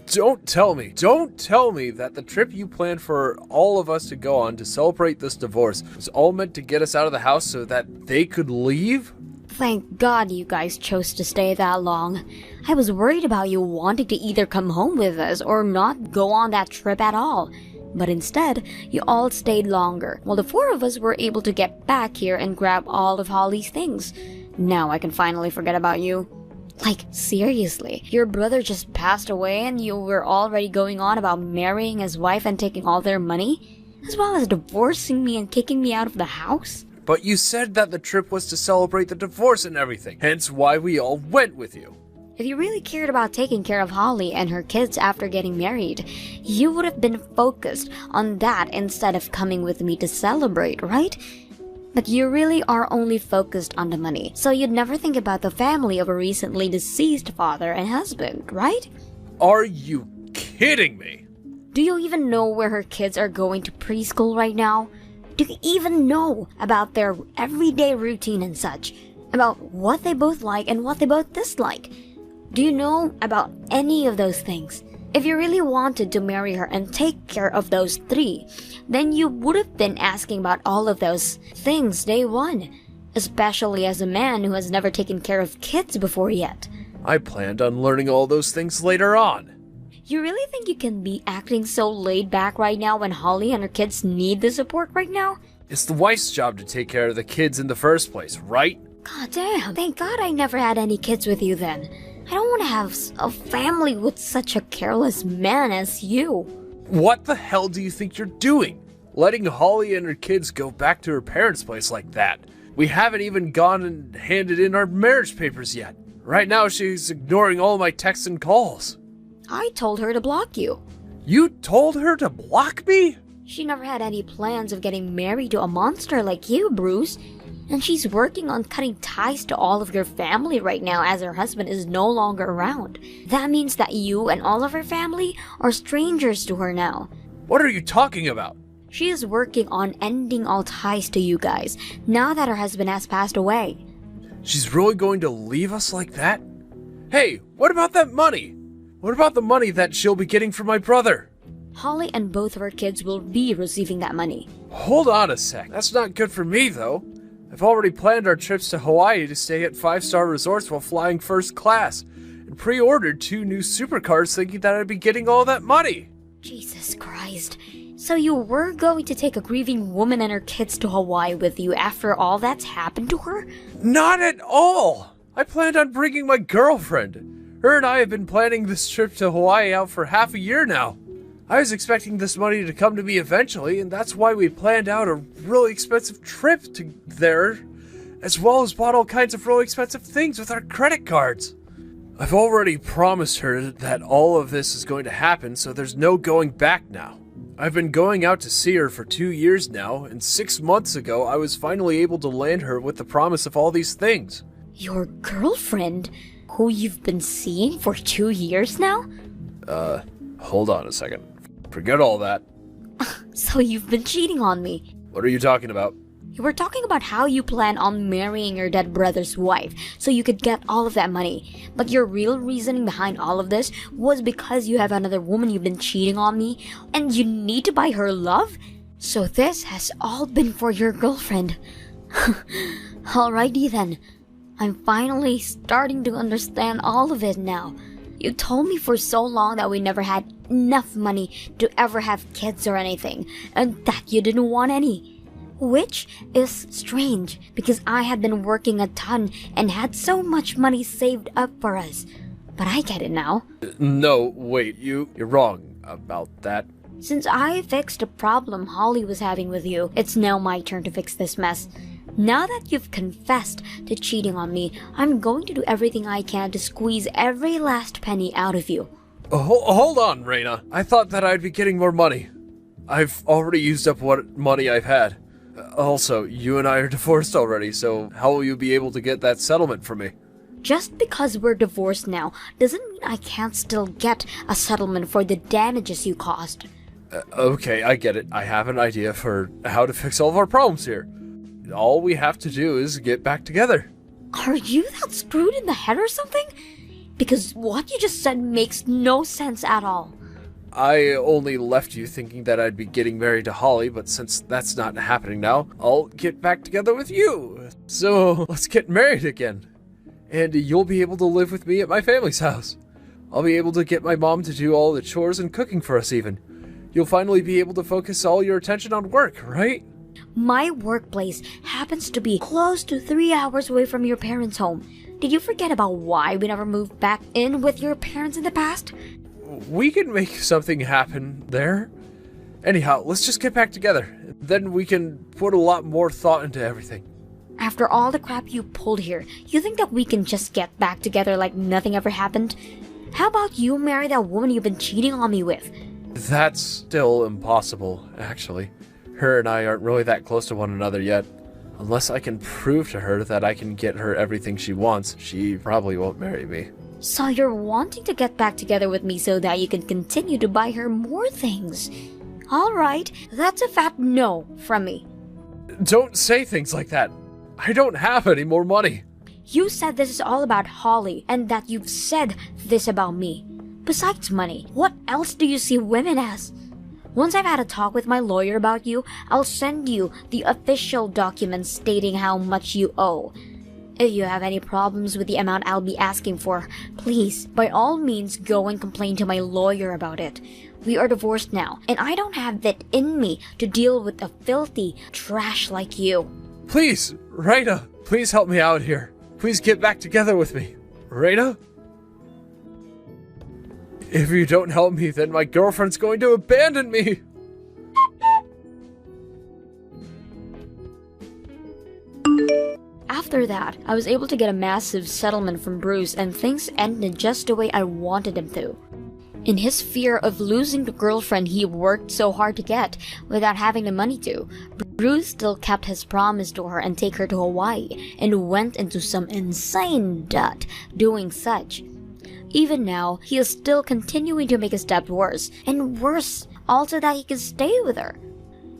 Speaker 4: Don't tell me that the trip you planned for all of us to go on to celebrate this divorce was all meant to get us out of the house so that they could leave?
Speaker 5: Thank God you guys chose to stay that long. I was worried about you wanting to either come home with us or not go on that trip at all. But instead, you all stayed longer, while the 4 of us were able to get back here and grab all of Holly's things. Now I can finally forget about you. Like, seriously, your brother just passed away and you were already going on about marrying his wife and taking all their money? As well as divorcing me and kicking me out of the house?
Speaker 4: But you said that the trip was to celebrate the divorce and everything, hence why we all went with you.
Speaker 5: If you really cared about taking care of Holly and her kids after getting married, you would have been focused on that instead of coming with me to celebrate, right? But you really are only focused on the money, so you'd never think about the family of a recently deceased father and husband, right?
Speaker 4: Are you kidding me?
Speaker 5: Do you even know where her kids are going to preschool right now? Do you even know about their everyday routine and such? About what they both like and what they both dislike? Do you know about any of those things? If you really wanted to marry her and take care of those 3, then you would have been asking about all of those things day one, especially as a man who has never taken care of kids before yet.
Speaker 4: I planned on learning all those things later on.
Speaker 5: You really think you can be acting so laid back right now when Holly and her kids need the support right now?
Speaker 4: It's the wife's job to take care of the kids in the first place, right?
Speaker 5: God damn, thank God I never had any kids with you then. I don't want to have a family with such a careless man as you.
Speaker 4: What the hell do you think you're doing? Letting Holly and her kids go back to her parents' place like that. We haven't even gone and handed in our marriage papers yet. Right now she's ignoring all my texts and calls.
Speaker 5: I told her to block you.
Speaker 4: You told her to block me?
Speaker 5: She never had any plans of getting married to a monster like you, Bruce. And she's working on cutting ties to all of your family right now as her husband is no longer around. That means that you and all of her family are strangers to her now.
Speaker 4: What are you talking about?
Speaker 5: She is working on ending all ties to you guys, now that her husband has passed away.
Speaker 4: She's really going to leave us like that? Hey, what about that money? What about the money that she'll be getting from my brother?
Speaker 5: Holly and both of her kids will be receiving that money.
Speaker 4: Hold on a sec. That's not good for me, though. I've already planned our trips to Hawaii to stay at 5-star resorts while flying first class, and pre-ordered 2 new supercars thinking that I'd be getting all that money.
Speaker 5: Jesus Christ. So you were going to take a grieving woman and her kids to Hawaii with you after all that's happened to her?
Speaker 4: Not at all! I planned on bringing my girlfriend. Her and I have been planning this trip to Hawaii out for half a year now. I was expecting this money to come to me eventually, and that's why we planned out a really expensive trip to there, as well as bought all kinds of really expensive things with our credit cards. I've already promised her that all of this is going to happen, so there's no going back now. I've been going out to see her for 2 years now, and 6 months ago I was finally able to land her with the promise of all these things.
Speaker 5: Your girlfriend, who you've been seeing for 2 years now?
Speaker 4: Hold on a second. Forget all that.
Speaker 5: So you've been cheating on me.
Speaker 4: What are you talking about?
Speaker 5: You were talking about how you plan on marrying your dead brother's wife so you could get all of that money. But your real reasoning behind all of this was because you have another woman you've been cheating on me and you need to buy her love? So this has all been for your girlfriend. Alrighty then. I'm finally starting to understand all of it now. You told me for so long that we never had enough money to ever have kids or anything, and that you didn't want any. Which is strange, because I had been working a ton and had so much money saved up for us. But I get it now.
Speaker 4: No, wait, you're wrong about that.
Speaker 5: Since I fixed a problem Holly was having with you, it's now my turn to fix this mess. Now that you've confessed to cheating on me, I'm going to do everything I can to squeeze every last penny out of you.
Speaker 4: Hold on, Reina. I thought that I'd be getting more money. I've already used up what money I've had. Also, you and I are divorced already, so how will you be able to get that settlement from me?
Speaker 5: Just because we're divorced now doesn't mean I can't still get a settlement for the damages you caused.
Speaker 4: Okay, I get it. I have an idea for how to fix all of our problems here. All we have to do is get back together.
Speaker 5: Are you that screwed in the head or something? Because what you just said makes no sense at all.
Speaker 4: I only left you thinking that I'd be getting married to Holly, but since that's not happening now, I'll get back together with you. So let's get married again. And you'll be able to live with me at my family's house. I'll be able to get my mom to do all the chores and cooking for us even. You'll finally be able to focus all your attention on work, right?
Speaker 5: My workplace happens to be close to 3 hours away from your parents' home. Did you forget about why we never moved back in with your parents in the past?
Speaker 4: We can make something happen there. Anyhow, let's just get back together. Then we can put a lot more thought into everything.
Speaker 5: After all the crap you pulled here, you think that we can just get back together like nothing ever happened? How about you marry that woman you've been cheating on me with?
Speaker 4: That's still impossible, actually. Her and I aren't really that close to one another yet. Unless I can prove to her that I can get her everything she wants, she probably won't marry me.
Speaker 5: So you're wanting to get back together with me so that you can continue to buy her more things. Alright, that's a fat no from me.
Speaker 4: Don't say things like that. I don't have any more money.
Speaker 5: You said this is all about Holly, and that you've said this about me. Besides money, what else do you see women as? Once I've had a talk with my lawyer about you, I'll send you the official documents stating how much you owe. If you have any problems with the amount I'll be asking for, please, by all means, go and complain to my lawyer about it. We are divorced now, and I don't have it in me to deal with a filthy trash like you.
Speaker 4: Please, Raina, please help me out here. Please get back together with me. Raina? If you don't help me, then my girlfriend's going to abandon me.
Speaker 5: After that, I was able to get a massive settlement from Bruce, and things ended just the way I wanted them to. In his fear of losing the girlfriend he worked so hard to get without having the money to, Bruce still kept his promise to her and take her to Hawaii and went into some insane debt doing such. Even now, he is still continuing to make his debt worse and worse, also that he can stay with her.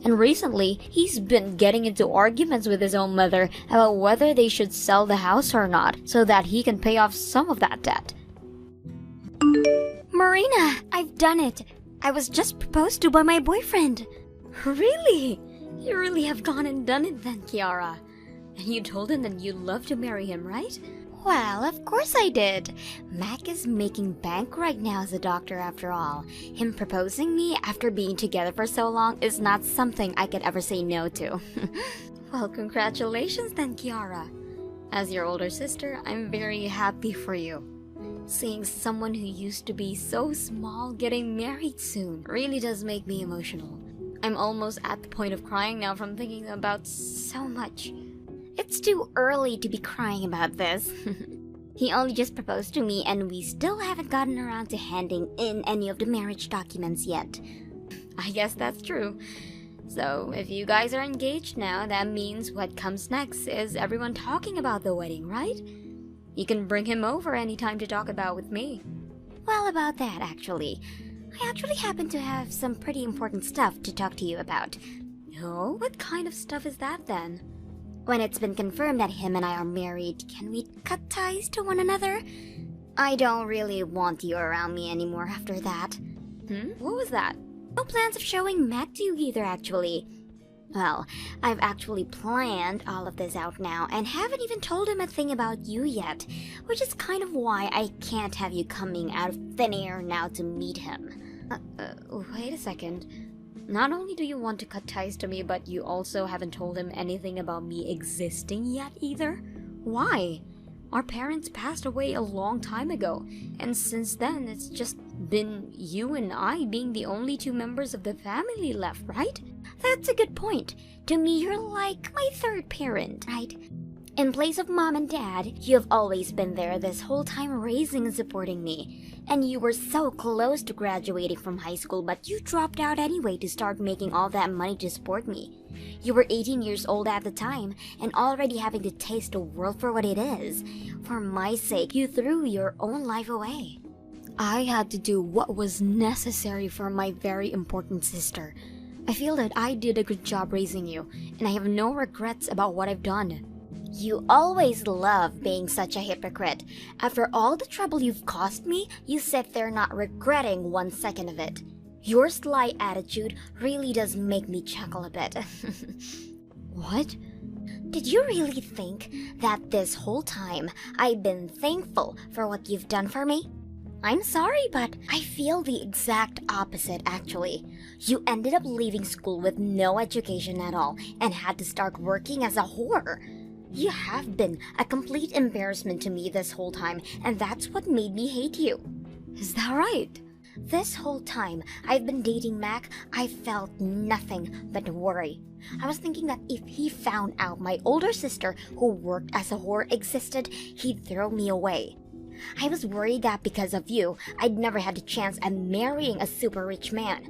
Speaker 5: And recently, he's been getting into arguments with his own mother about whether they should sell the house or not so that he can pay off some of that debt. Marina, I've done it. I was just proposed to by my boyfriend. Really? You really have gone and done it then, Kiara. And you told him that you'd love to marry him, right? Well, of course I did. Mac is making bank right now as a doctor after all. Him proposing me after being together for so long is not something I could ever say no to. Well, congratulations then, Kiara. As your older sister, I'm very happy for you. Seeing someone who used to be so small getting married soon really does make me emotional. I'm almost at the point of crying now from thinking about so much. It's too early to be crying about this. He only just proposed to me and we still haven't gotten around to handing in any of the marriage documents yet. I guess that's true. So, if you guys are engaged now, that means what comes next is everyone talking about the wedding, right? You can bring him over anytime to talk about with me. Well, about that, actually. I actually happen to have some pretty important stuff to talk to you about. Oh, what kind of stuff is that then? When it's been confirmed that him and I are married, can we cut ties to one another? I don't really want you around me anymore after that. What was that? No plans of showing Mac to you either, actually. Well, I've actually planned all of this out now and haven't even told him a thing about you yet, which is kind of why I can't have you coming out of thin air now to meet him. Wait a second. Not only do you want to cut ties to me, but you also haven't told him anything about me existing yet either? Why? Our parents passed away a long time ago, and since then it's just been you and I being the only two members of the family left, right? That's a good point. To me, you're like my third parent, right? In place of mom and dad, you have always been there this whole time raising and supporting me. And you were so close to graduating from high school, but you dropped out anyway to start making all that money to support me. You were 18 years old at the time, and already having to taste the world for what it is. For my sake, you threw your own life away. I had to do what was necessary for my very important sister. I feel that I did a good job raising you, and I have no regrets about what I've done. You always love being such a hypocrite. After all the trouble you've caused me, you sit there not regretting 1 second of it. Your sly attitude really does make me chuckle a bit. What? Did you really think that this whole time I've been thankful for what you've done for me? I'm sorry, but I feel the exact opposite, actually. You ended up leaving school with no education at all and had to start working as a whore. You have been a complete embarrassment to me this whole time, and that's what made me hate you. Is that right? This whole time I've been dating Mac, I felt nothing but worry. I was thinking that if he found out my older sister who worked as a whore existed, he'd throw me away. I was worried that because of you, I'd never had a chance at marrying a super rich man.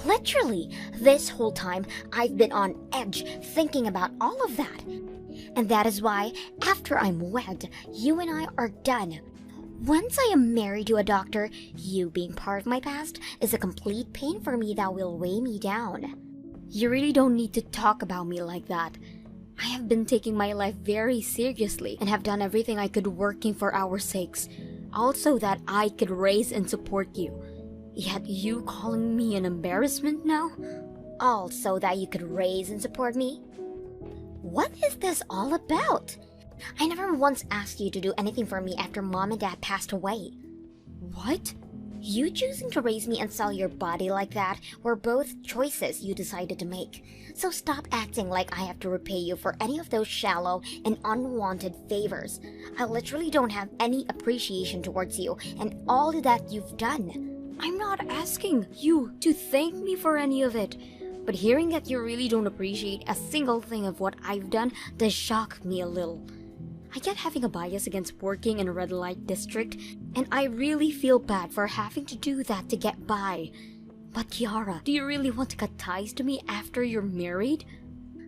Speaker 5: Literally, this whole time I've been on edge thinking about all of that. And that is why, after I'm wed, you and I are done. Once I am married to a doctor, you being part of my past is a complete pain for me that will weigh me down. You really don't need to talk about me like that. I have been taking my life very seriously and have done everything I could working for our sakes. Also that I could raise and support you. Yet you calling me an embarrassment now? All so that you could raise and support me? What is this all about? I never once asked you to do anything for me after mom and dad passed away. What? You choosing to raise me and sell your body like that were both choices you decided to make. So stop acting like I have to repay you for any of those shallow and unwanted favors. I literally don't have any appreciation towards you and all that you've done. I'm not asking you to thank me for any of it, but hearing that you really don't appreciate a single thing of what I've done does shock me a little. I get having a bias against working in a red light district, and I really feel bad for having to do that to get by. But Kiara, do you really want to cut ties to me after you're married?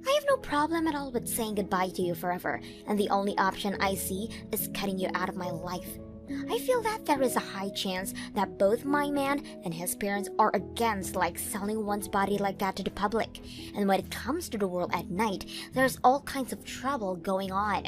Speaker 5: I have no problem at all with saying goodbye to you forever, and the only option I see is cutting you out of my life. I feel that there is a high chance that both my man and his parents are against selling one's body like that to the public. And when it comes to the world at night, there's all kinds of trouble going on.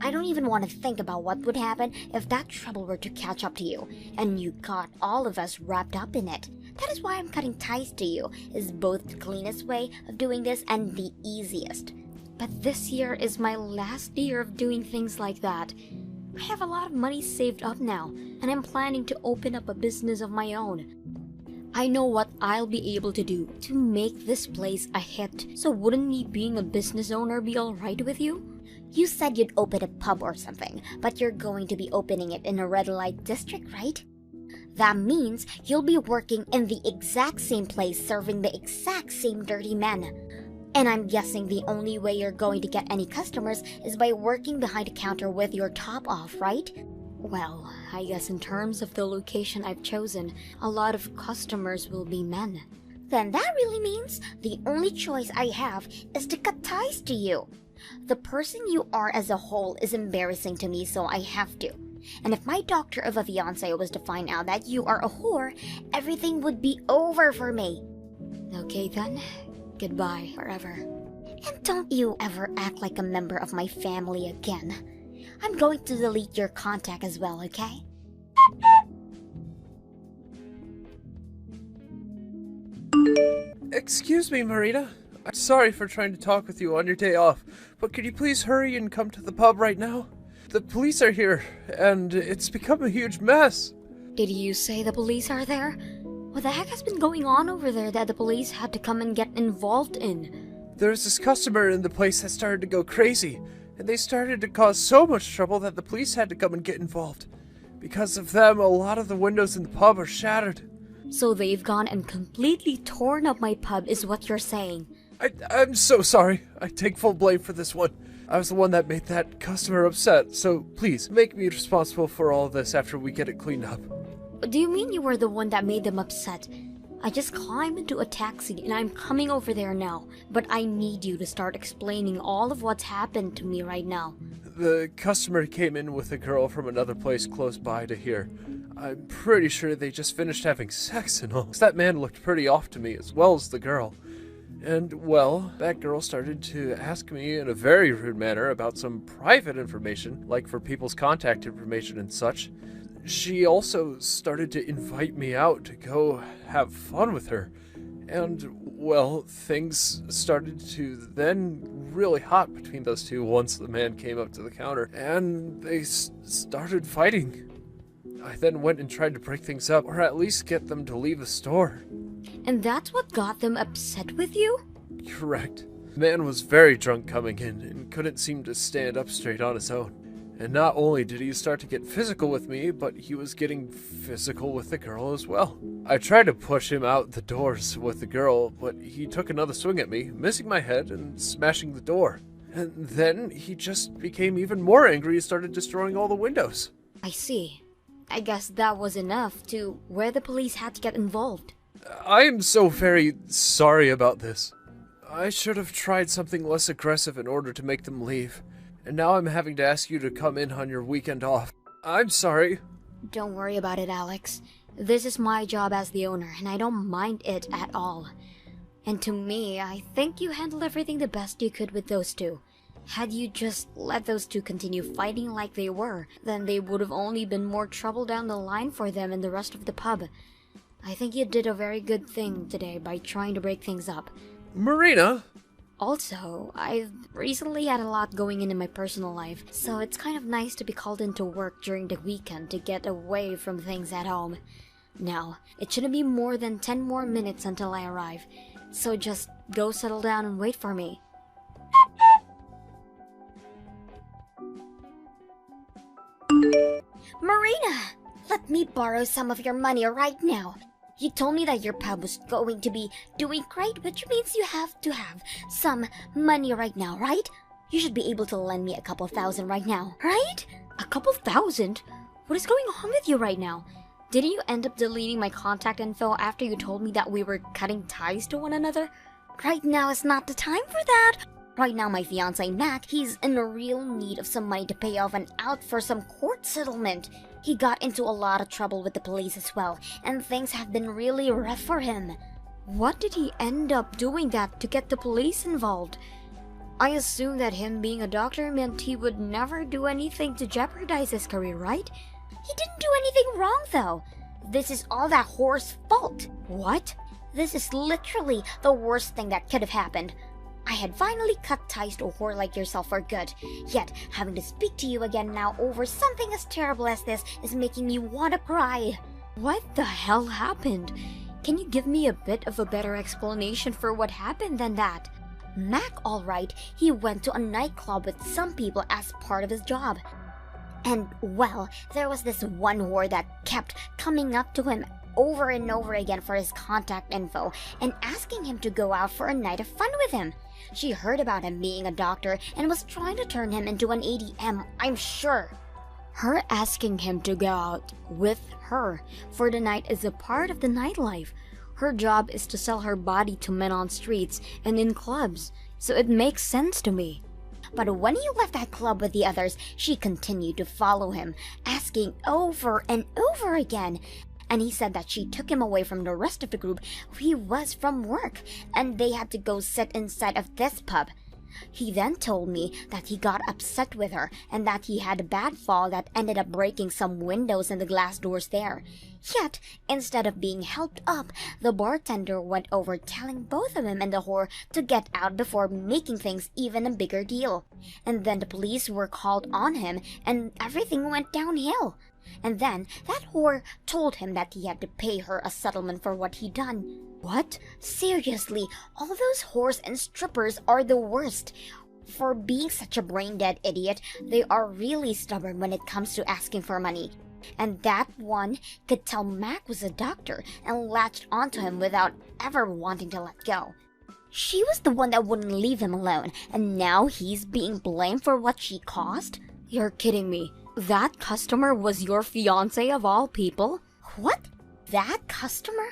Speaker 5: I don't even want to think about what would happen if that trouble were to catch up to you, and you got all of us wrapped up in it. That is why I'm cutting ties to you, is both the cleanest way of doing this and the easiest. But this year is my last year of doing things like that. I have a lot of money saved up now, and I'm planning to open up a business of my own. I know what I'll be able to do to make this place a hit, so wouldn't me being a business owner be alright with you? You said you'd open a pub or something, but you're going to be opening it in a red light district, right? That means you'll be working in the exact same place serving the exact same dirty men. And I'm guessing the only way you're going to get any customers is by working behind a counter with your top off, right? Well, I guess in terms of the location I've chosen, a lot of customers will be men. Then that really means the only choice I have is to cut ties to you. The person you are as a whole is embarrassing to me, so I have to. And if my doctor of a fiance was to find out that you are a whore, everything would be over for me. Okay then, goodbye forever. And don't you ever act like a member of my family again. I'm going to delete your contact as well, okay?
Speaker 4: Excuse me, Marina. I'm sorry for trying to talk with you on your day off, but could you please hurry and come to the pub right now? The police are here, and it's become a huge mess.
Speaker 5: Did you say the police are there? What the heck has been going on over there that the police had to come and get involved in?
Speaker 4: There's this customer in the place that started to go crazy, and they started to cause so much trouble that the police had to come and get involved. Because of them, a lot of the windows in the pub are shattered.
Speaker 5: So they've gone and completely torn up my pub is what you're saying.
Speaker 4: I'm so sorry. I take full blame for this one. I was the one that made that customer upset, so please make me responsible for all of this after we get it cleaned up.
Speaker 5: Do you mean you were the one that made them upset? I just climbed into a taxi and I'm coming over there now, but I need you to start explaining all of what's happened to me right now.
Speaker 4: The customer came in with a girl from another place close by to here. I'm pretty sure they just finished having sex and all. That man looked pretty off to me as well as the girl. And, well, that girl started to ask me in a very rude manner about some private information, like for people's contact information and such. She also started to invite me out to go have fun with her. And, well, things started to then really hot between those two once the man came up to the counter, and they started fighting. I then went and tried to break things up, or at least get them to leave the store.
Speaker 5: And that's what got them upset with you?
Speaker 4: Correct. The man was very drunk coming in and couldn't seem to stand up straight on his own. And not only did he start to get physical with me, but he was getting physical with the girl as well. I tried to push him out the doors with the girl, but he took another swing at me, missing my head and smashing the door. And then he just became even more angry and started destroying all the windows.
Speaker 5: I see. I guess that was enough to where the police had to get involved.
Speaker 4: I am so very sorry about this. I should have tried something less aggressive in order to make them leave. And now I'm having to ask you to come in on your weekend off. I'm sorry.
Speaker 5: Don't worry about it, Alex. This is my job as the owner, and I don't mind it at all. And to me, I think you handled everything the best you could with those two. Had you just let those two continue fighting like they were, then they would have only been more trouble down the line for them and the rest of the pub. I think you did a very good thing today by trying to break things up.
Speaker 4: Marina!
Speaker 5: Also, I've recently had a lot going in my personal life, so it's kind of nice to be called into work during the weekend to get away from things at home. Now, it shouldn't be more than 10 more minutes until I arrive, so just go settle down and wait for me. Marina! Let me borrow some of your money right now. You told me that your pub was going to be doing great, which means you have to have some money right now, right? You should be able to lend me a couple thousand right now, right? A couple thousand? What is going on with you right now? Didn't you end up deleting my contact info after you told me that we were cutting ties to one another? Right now is not the time for that. Right now, my fiancé Mac, he's in real need of some money to pay off and out for some court settlement. He got into a lot of trouble with the police as well, and things have been really rough for him. What did he end up doing that to get the police involved? I assume that him being a doctor meant he would never do anything to jeopardize his career, right? He didn't do anything wrong, though. This is all that whore's fault. What? This is literally the worst thing that could have happened. I had finally cut ties to a whore like yourself for good, yet having to speak to you again now over something as terrible as this is making me want to cry. What the hell happened? Can you give me a bit of a better explanation for what happened than that? Mac, alright, he went to a nightclub with some people as part of his job. And, well, there was this one whore that kept coming up to him over and over again for his contact info and asking him to go out for a night of fun with him. She heard about him being a doctor and was trying to turn him into an ADM, I'm sure. Her asking him to go out with her for the night is a part of the nightlife. Her job is to sell her body to men on streets and in clubs, so it makes sense to me. But when he left that club with the others, she continued to follow him, asking over and over again. And he said that she took him away from the rest of the group he was from work, and they had to go sit inside of this pub. He then told me that he got upset with her and that he had a bad fall that ended up breaking some windows and the glass doors there. Yet, instead of being helped up, the bartender went over telling both of him and the whore to get out before making things even a bigger deal. And then the police were called on him and everything went downhill. And then that whore told him that he had to pay her a settlement for what he'd done. What? Seriously, all those whores and strippers are the worst. For being such a brain-dead idiot, they are really stubborn when it comes to asking for money. And that one could tell Mac was a doctor and latched onto him without ever wanting to let go. She was the one that wouldn't leave him alone, and now he's being blamed for what she caused? You're kidding me. That customer was your fiancé of all people? What? That customer?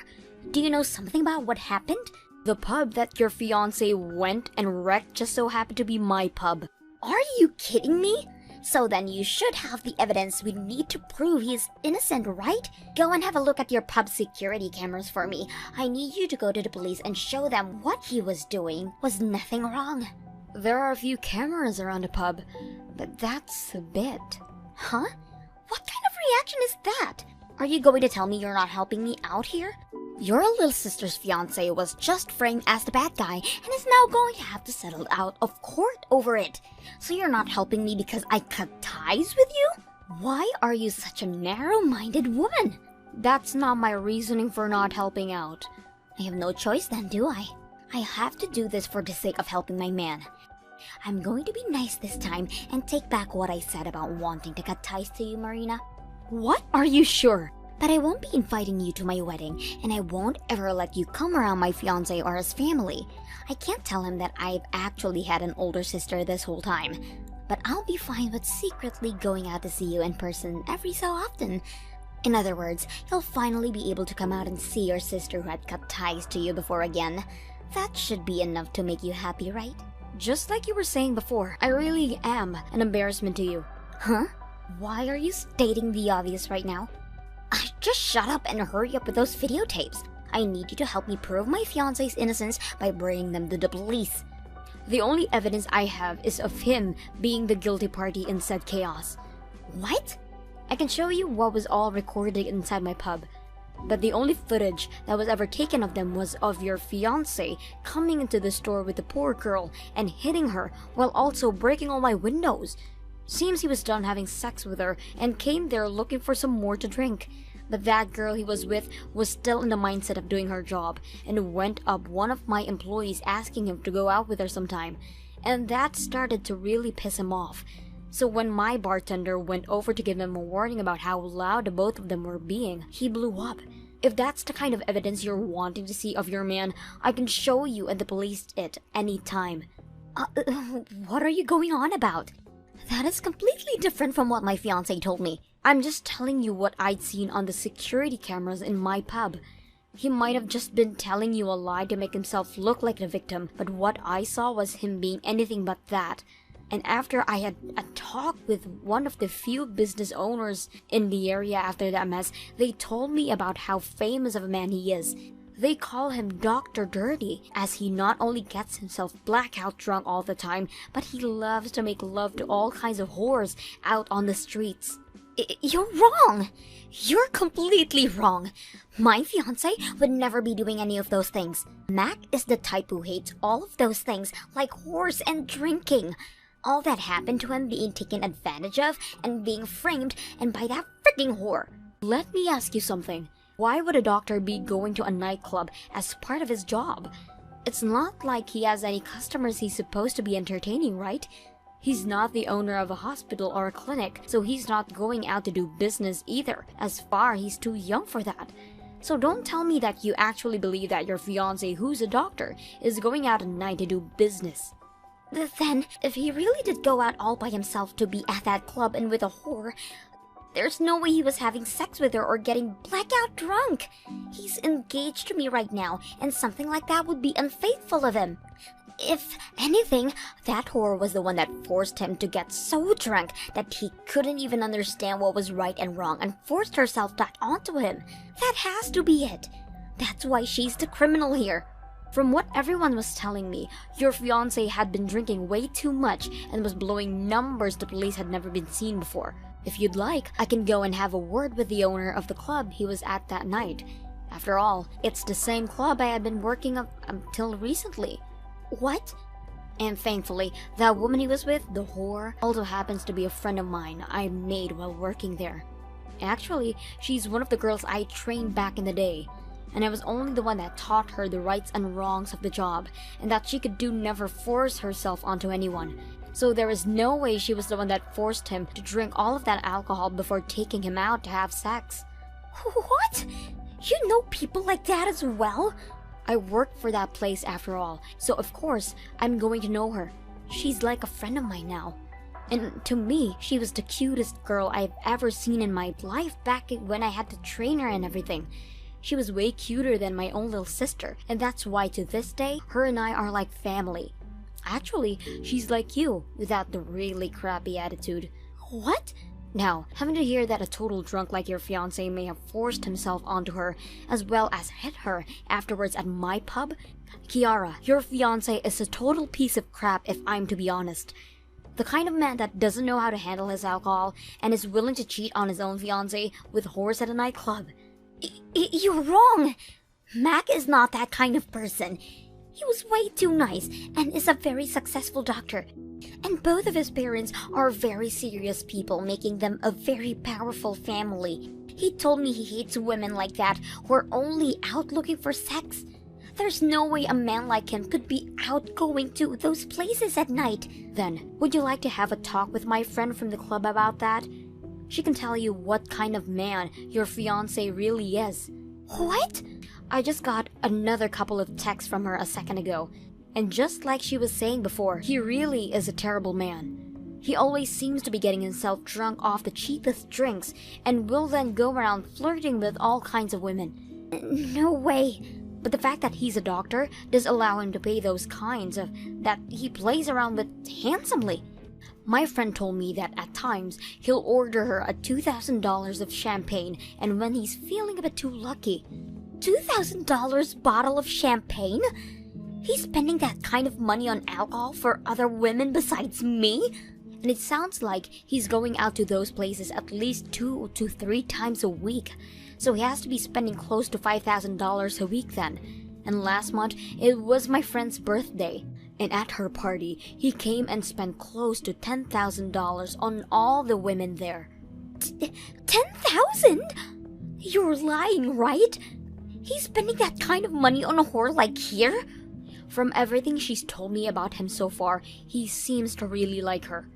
Speaker 5: Do you know something about what happened? The pub that your fiancé went and wrecked just so happened to be my pub. Are you kidding me? So then you should have the evidence we need to prove he's innocent, right? Go and have a look at your pub security cameras for me. I need you to go to the police and show them what he was doing was nothing wrong. There are a few cameras around the pub, but that's a bit. Huh? What kind of reaction is that? Are you going to tell me you're not helping me out here? Your little sister's fiancé was just framed as the bad guy and is now going to have to settle out of court over it. So you're not helping me because I cut ties with you? Why are you such a narrow-minded woman? That's not my reasoning for not helping out. I have no choice then, do I? I have to do this for the sake of helping my man. I'm going to be nice this time and take back what I said about wanting to cut ties to you, Marina. What? Are you sure? But I won't be inviting you to my wedding, and I won't ever let you come around my fiancé or his family. I can't tell him that I've actually had an older sister this whole time. But I'll be fine with secretly going out to see you in person every so often. In other words, you'll finally be able to come out and see your sister who had cut ties to you before again. That should be enough to make you happy, right? Just like you were saying before, I really am an embarrassment to you. Huh? Why are you stating the obvious right now? Just shut up and hurry up with those videotapes. I need you to help me prove my fiancé's innocence by bringing them to the police. The only evidence I have is of him being the guilty party in said chaos. What? I can show you what was all recorded inside my pub, but the only footage that was ever taken of them was of your fiancé coming into the store with the poor girl and hitting her while also breaking all my windows. Seems he was done having sex with her and came there looking for some more to drink. But that girl he was with was still in the mindset of doing her job and went up one of my employees asking him to go out with her sometime. And that started to really piss him off. So when my bartender went over to give him a warning about how loud the both of them were being, he blew up. If that's the kind of evidence you're wanting to see of your man, I can show you and the police it any time. What are you going on about? That is completely different from what my fiancé told me. I'm just telling you what I'd seen on the security cameras in my pub. He might have just been telling you a lie to make himself look like the victim, but what I saw was him being anything but that. And after I had a talk with one of the few business owners in the area after that mess, they told me about how famous of a man he is. They call him Dr. Dirty, as he not only gets himself blackout drunk all the time, but he loves to make love to all kinds of whores out on the streets. You're wrong! You're completely wrong! My fiancé would never be doing any of those things. Mac is the type who hates all of those things, like whores and drinking. All that happened to him being taken advantage of and being framed, and by that freaking whore. Let me ask you something. Why would a doctor be going to a nightclub as part of his job? It's not like he has any customers he's supposed to be entertaining, right? He's not the owner of a hospital or a clinic, so he's not going out to do business either. As far, he's too young for that. So don't tell me that you actually believe that your fiancé, who's a doctor, is going out at night to do business. Then, if he really did go out all by himself to be at that club and with a whore, there's no way he was having sex with her or getting blackout drunk. He's engaged to me right now, and something like that would be unfaithful of him. If anything, that whore was the one that forced him to get so drunk that he couldn't even understand what was right and wrong and forced herself that onto him. That has to be it. That's why she's the criminal here. From what everyone was telling me, your fiancé had been drinking way too much and was blowing numbers the police had never been seen before. If you'd like, I can go and have a word with the owner of the club he was at that night. After all, it's the same club I had been working up until recently. What? And thankfully, that woman he was with, the whore, also happens to be a friend of mine I made while working there. Actually, she's one of the girls I trained back in the day. And I was only the one that taught her the rights and wrongs of the job, and that she could never force herself onto anyone. So there is no way she was the one that forced him to drink all of that alcohol before taking him out to have sex. What? You know people like that as well? I worked for that place after all, so of course I'm going to know her. She's like a friend of mine now. And to me, she was the cutest girl I've ever seen in my life back when I had to train her and everything. She was way cuter than my own little sister, and that's why to this day, her and I are like family. Actually, she's like you, without the really crappy attitude. What? Now, having to hear that a total drunk like your fiancé may have forced himself onto her, as well as hit her afterwards at my pub? Kiara, your fiancé is a total piece of crap if I'm to be honest. The kind of man that doesn't know how to handle his alcohol and is willing to cheat on his own fiancé with whores at a nightclub. You're wrong! Mac is not that kind of person. He was way too nice and is a very successful doctor. And both of his parents are very serious people, making them a very powerful family. He told me he hates women like that who are only out looking for sex. There's no way a man like him could be out going to those places at night. Then, would you like to have a talk with my friend from the club about that? She can tell you what kind of man your fiancé really is. What? I just got another couple of texts from her a second ago. And just like she was saying before, he really is a terrible man. He always seems to be getting himself drunk off the cheapest drinks and will then go around flirting with all kinds of women. No way. But the fact that he's a doctor does allow him to pay those kinds of that he plays around with handsomely. My friend told me that at times he'll order her a $2,000 of champagne, and when he's feeling a bit too lucky, $2,000 bottle of champagne? He's spending that kind of money on alcohol for other women besides me? And it sounds like he's going out to those places at least 2 to 3 times a week. So he has to be spending close to $5,000 a week then. And last month, it was my friend's birthday. And at her party, he came and spent close to $10,000 on all the women there. 10,000? You're lying, right? He's spending that kind of money on a whore like here? From everything she's told me about him so far, he seems to really like her.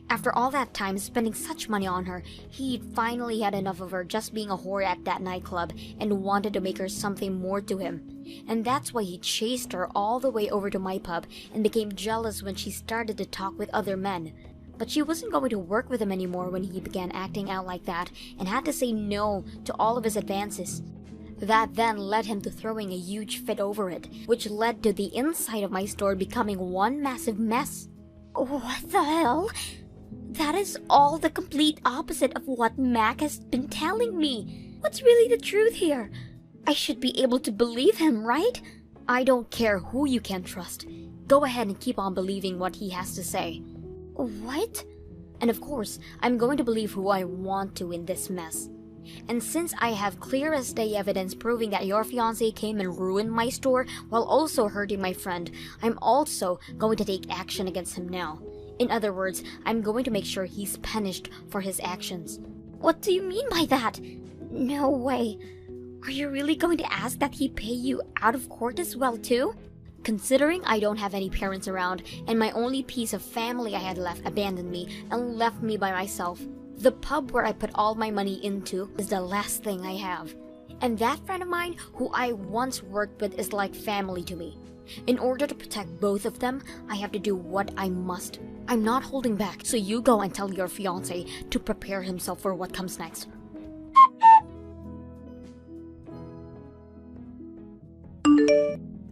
Speaker 5: After all that time spending such money on her, he finally had enough of her just being a whore at that nightclub and wanted to make her something more to him. And that's why he chased her all the way over to my pub and became jealous when she started to talk with other men. But she wasn't going to work with him anymore when he began acting out like that and had to say no to all of his advances. That then led him to throwing a huge fit over it, which led to the inside of my store becoming one massive mess. What the hell? That is all the complete opposite of what Mac has been telling me. What's really the truth here? I should be able to believe him, right? I don't care who you can trust. Go ahead and keep on believing what he has to say. What? And of course, I'm going to believe who I want to in this mess. And since I have clear as day evidence proving that your fiancé came and ruined my store while also hurting my friend, I'm also going to take action against him now. In other words, I'm going to make sure he's punished for his actions. What do you mean by that? No way. Are you really going to ask that he pay you out of court as well too? Considering I don't have any parents around and my only piece of family I had left abandoned me and left me by myself, the pub where I put all my money into is the last thing I have. And that friend of mine who I once worked with is like family to me. In order to protect both of them, I have to do what I must. I'm not holding back, so you go and tell your fiancé to prepare himself for what comes next.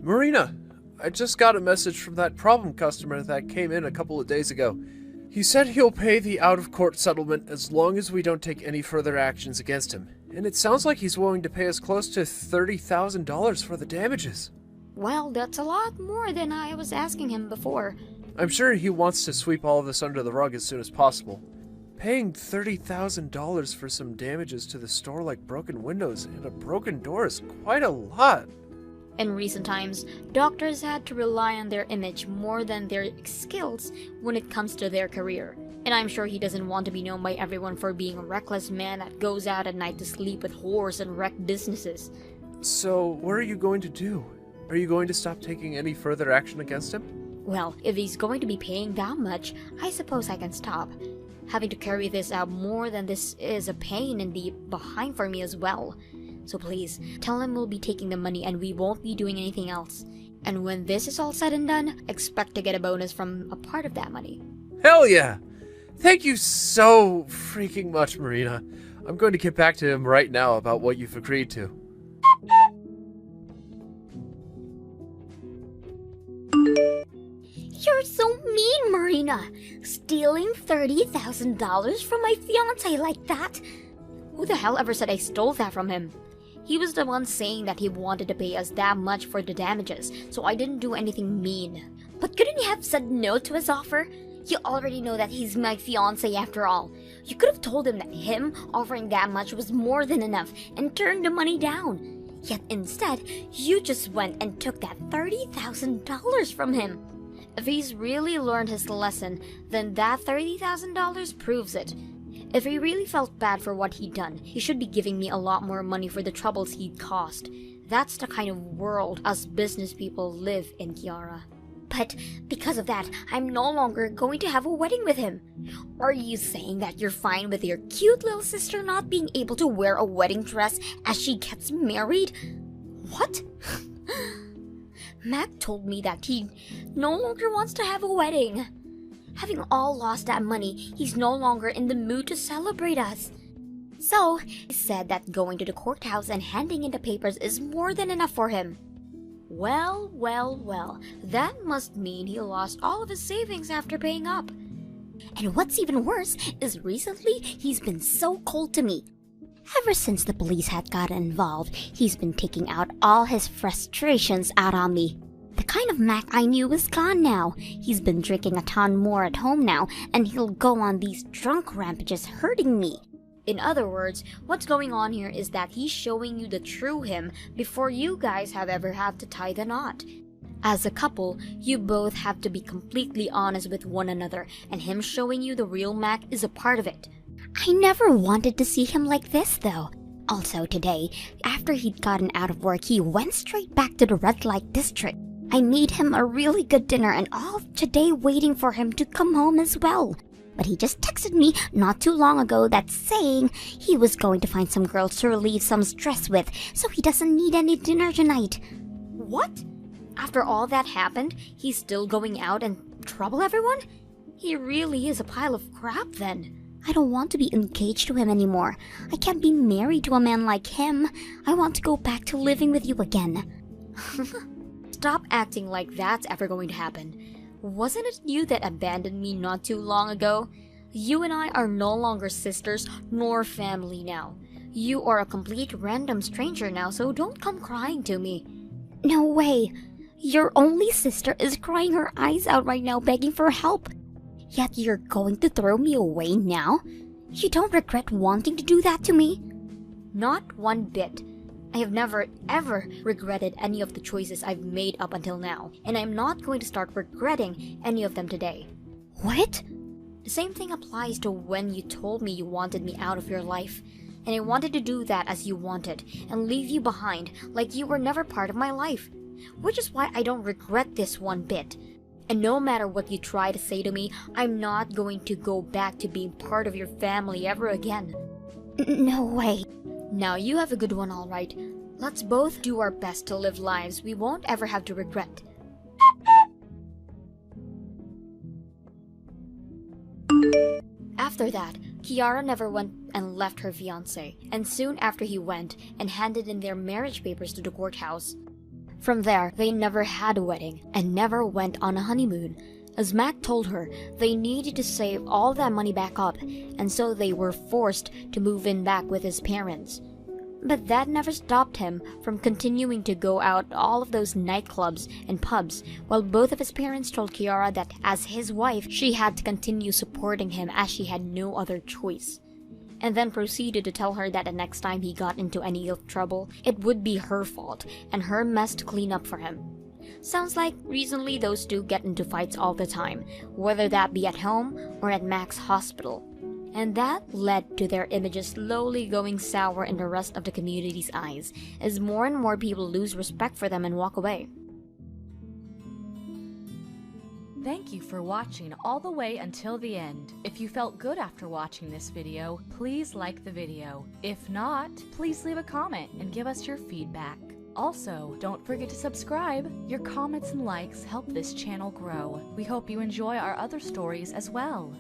Speaker 4: Marina, I just got a message from that problem customer that came in a couple of days ago. He said he'll pay the out-of-court settlement as long as we don't take any further actions against him. And it sounds like he's willing to pay us close to $30,000 for the damages.
Speaker 5: Well, that's a lot more than I was asking him before.
Speaker 4: I'm sure he wants to sweep all of this under the rug as soon as possible. Paying $30,000 for some damages to the store like broken windows and a broken door is quite a lot.
Speaker 5: In recent times, doctors had to rely on their image more than their skills when it comes to their career. And I'm sure he doesn't want to be known by everyone for being a reckless man that goes out at night to sleep with whores and wreck businesses.
Speaker 4: So, what are you going to do? Are you going to stop taking any further action against him?
Speaker 5: Well, if he's going to be paying that much, I suppose I can stop. Having to carry this out more than this is a pain in the behind for me as well. So please, tell him we'll be taking the money and we won't be doing anything else. And when this is all said and done, expect to get a bonus from a part of that money.
Speaker 4: Hell yeah! Thank you so freaking much, Marina. I'm going to get back to him right now about what you've agreed to.
Speaker 5: You're so mean, Marina! Stealing $30,000 from my fiancé like that? Who the hell ever said I stole that from him? He was the one saying that he wanted to pay us that much for the damages, so I didn't do anything mean. But couldn't you have said no to his offer? You already know that he's my fiancé after all. You could have told him that him offering that much was more than enough and turned the money down. Yet instead, you just went and took that $30,000 from him. If he's really learned his lesson, then that $30,000 proves it. If he really felt bad for what he'd done, he should be giving me a lot more money for the troubles he'd caused. That's the kind of world us business people live in, Kiara. But because of that, I'm no longer going to have a wedding with him. Are you saying that you're fine with your cute little sister not being able to wear a wedding dress as she gets married? What? Mac told me that he no longer wants to have a wedding. Having all lost that money, he's no longer in the mood to celebrate us. So, he said that going to the courthouse and handing in the papers is more than enough for him. Well, that must mean he lost all of his savings after paying up. And what's even worse is recently he's been so cold to me. Ever since the police had gotten involved, he's been taking out all his frustrations out on me. The kind of Mac I knew is gone now. He's been drinking a ton more at home now, and he'll go on these drunk rampages hurting me. In other words, what's going on here is that he's showing you the true him before you guys have ever had to tie the knot. As a couple, you both have to be completely honest with one another, and him showing you the real Mac is a part of it. I never wanted to see him like this, though. Also today, after he'd gotten out of work, he went straight back to the red light district. I made him a really good dinner and all today waiting for him to come home as well. But he just texted me not too long ago that saying he was going to find some girl to relieve some stress with, so he doesn't need any dinner tonight. What? After all that happened, he's still going out and trouble everyone? He really is a pile of crap then. I don't want to be engaged to him anymore. I can't be married to a man like him. I want to go back to living with you again. Stop acting like that's ever going to happen. Wasn't it you that abandoned me not too long ago? You and I are no longer sisters nor family now. You are a complete random stranger now, so don't come crying to me. No way. Your only sister is crying her eyes out right now begging for help. Yet you're going to throw me away now? You don't regret wanting to do that to me? Not one bit. I have never ever regretted any of the choices I've made up until now, and I'm not going to start regretting any of them today. What? The same thing applies to when you told me you wanted me out of your life, and I wanted to do that as you wanted and leave you behind like you were never part of my life, which is why I don't regret this one bit. And no matter what you try to say to me, I'm not going to go back to being part of your family ever again. No way. Now you have a good one, all right. Let's both do our best to live lives we won't ever have to regret. After that, Kiara never went and left her fiancé, and soon after he went and handed in their marriage papers to the courthouse. From there, they never had a wedding and never went on a honeymoon. As Mac told her, they needed to save all that money back up, and so they were forced to move in back with his parents. But that never stopped him from continuing to go out all of those nightclubs and pubs, while both of his parents told Kiara that as his wife, she had to continue supporting him as she had no other choice. And then proceeded to tell her that the next time he got into any trouble, it would be her fault and her mess to clean up for him. Sounds like recently those two get into fights all the time, whether that be at home or at Mac's hospital. And that led to their images slowly going sour in the rest of the community's eyes, as more and more people lose respect for them and walk away.
Speaker 3: Thank you for watching all the way until the end. If you felt good after watching this video, please like the video. If not, please leave a comment and give us your feedback. Also, don't forget to subscribe. Your comments and likes help this channel grow. We hope you enjoy our other stories as well.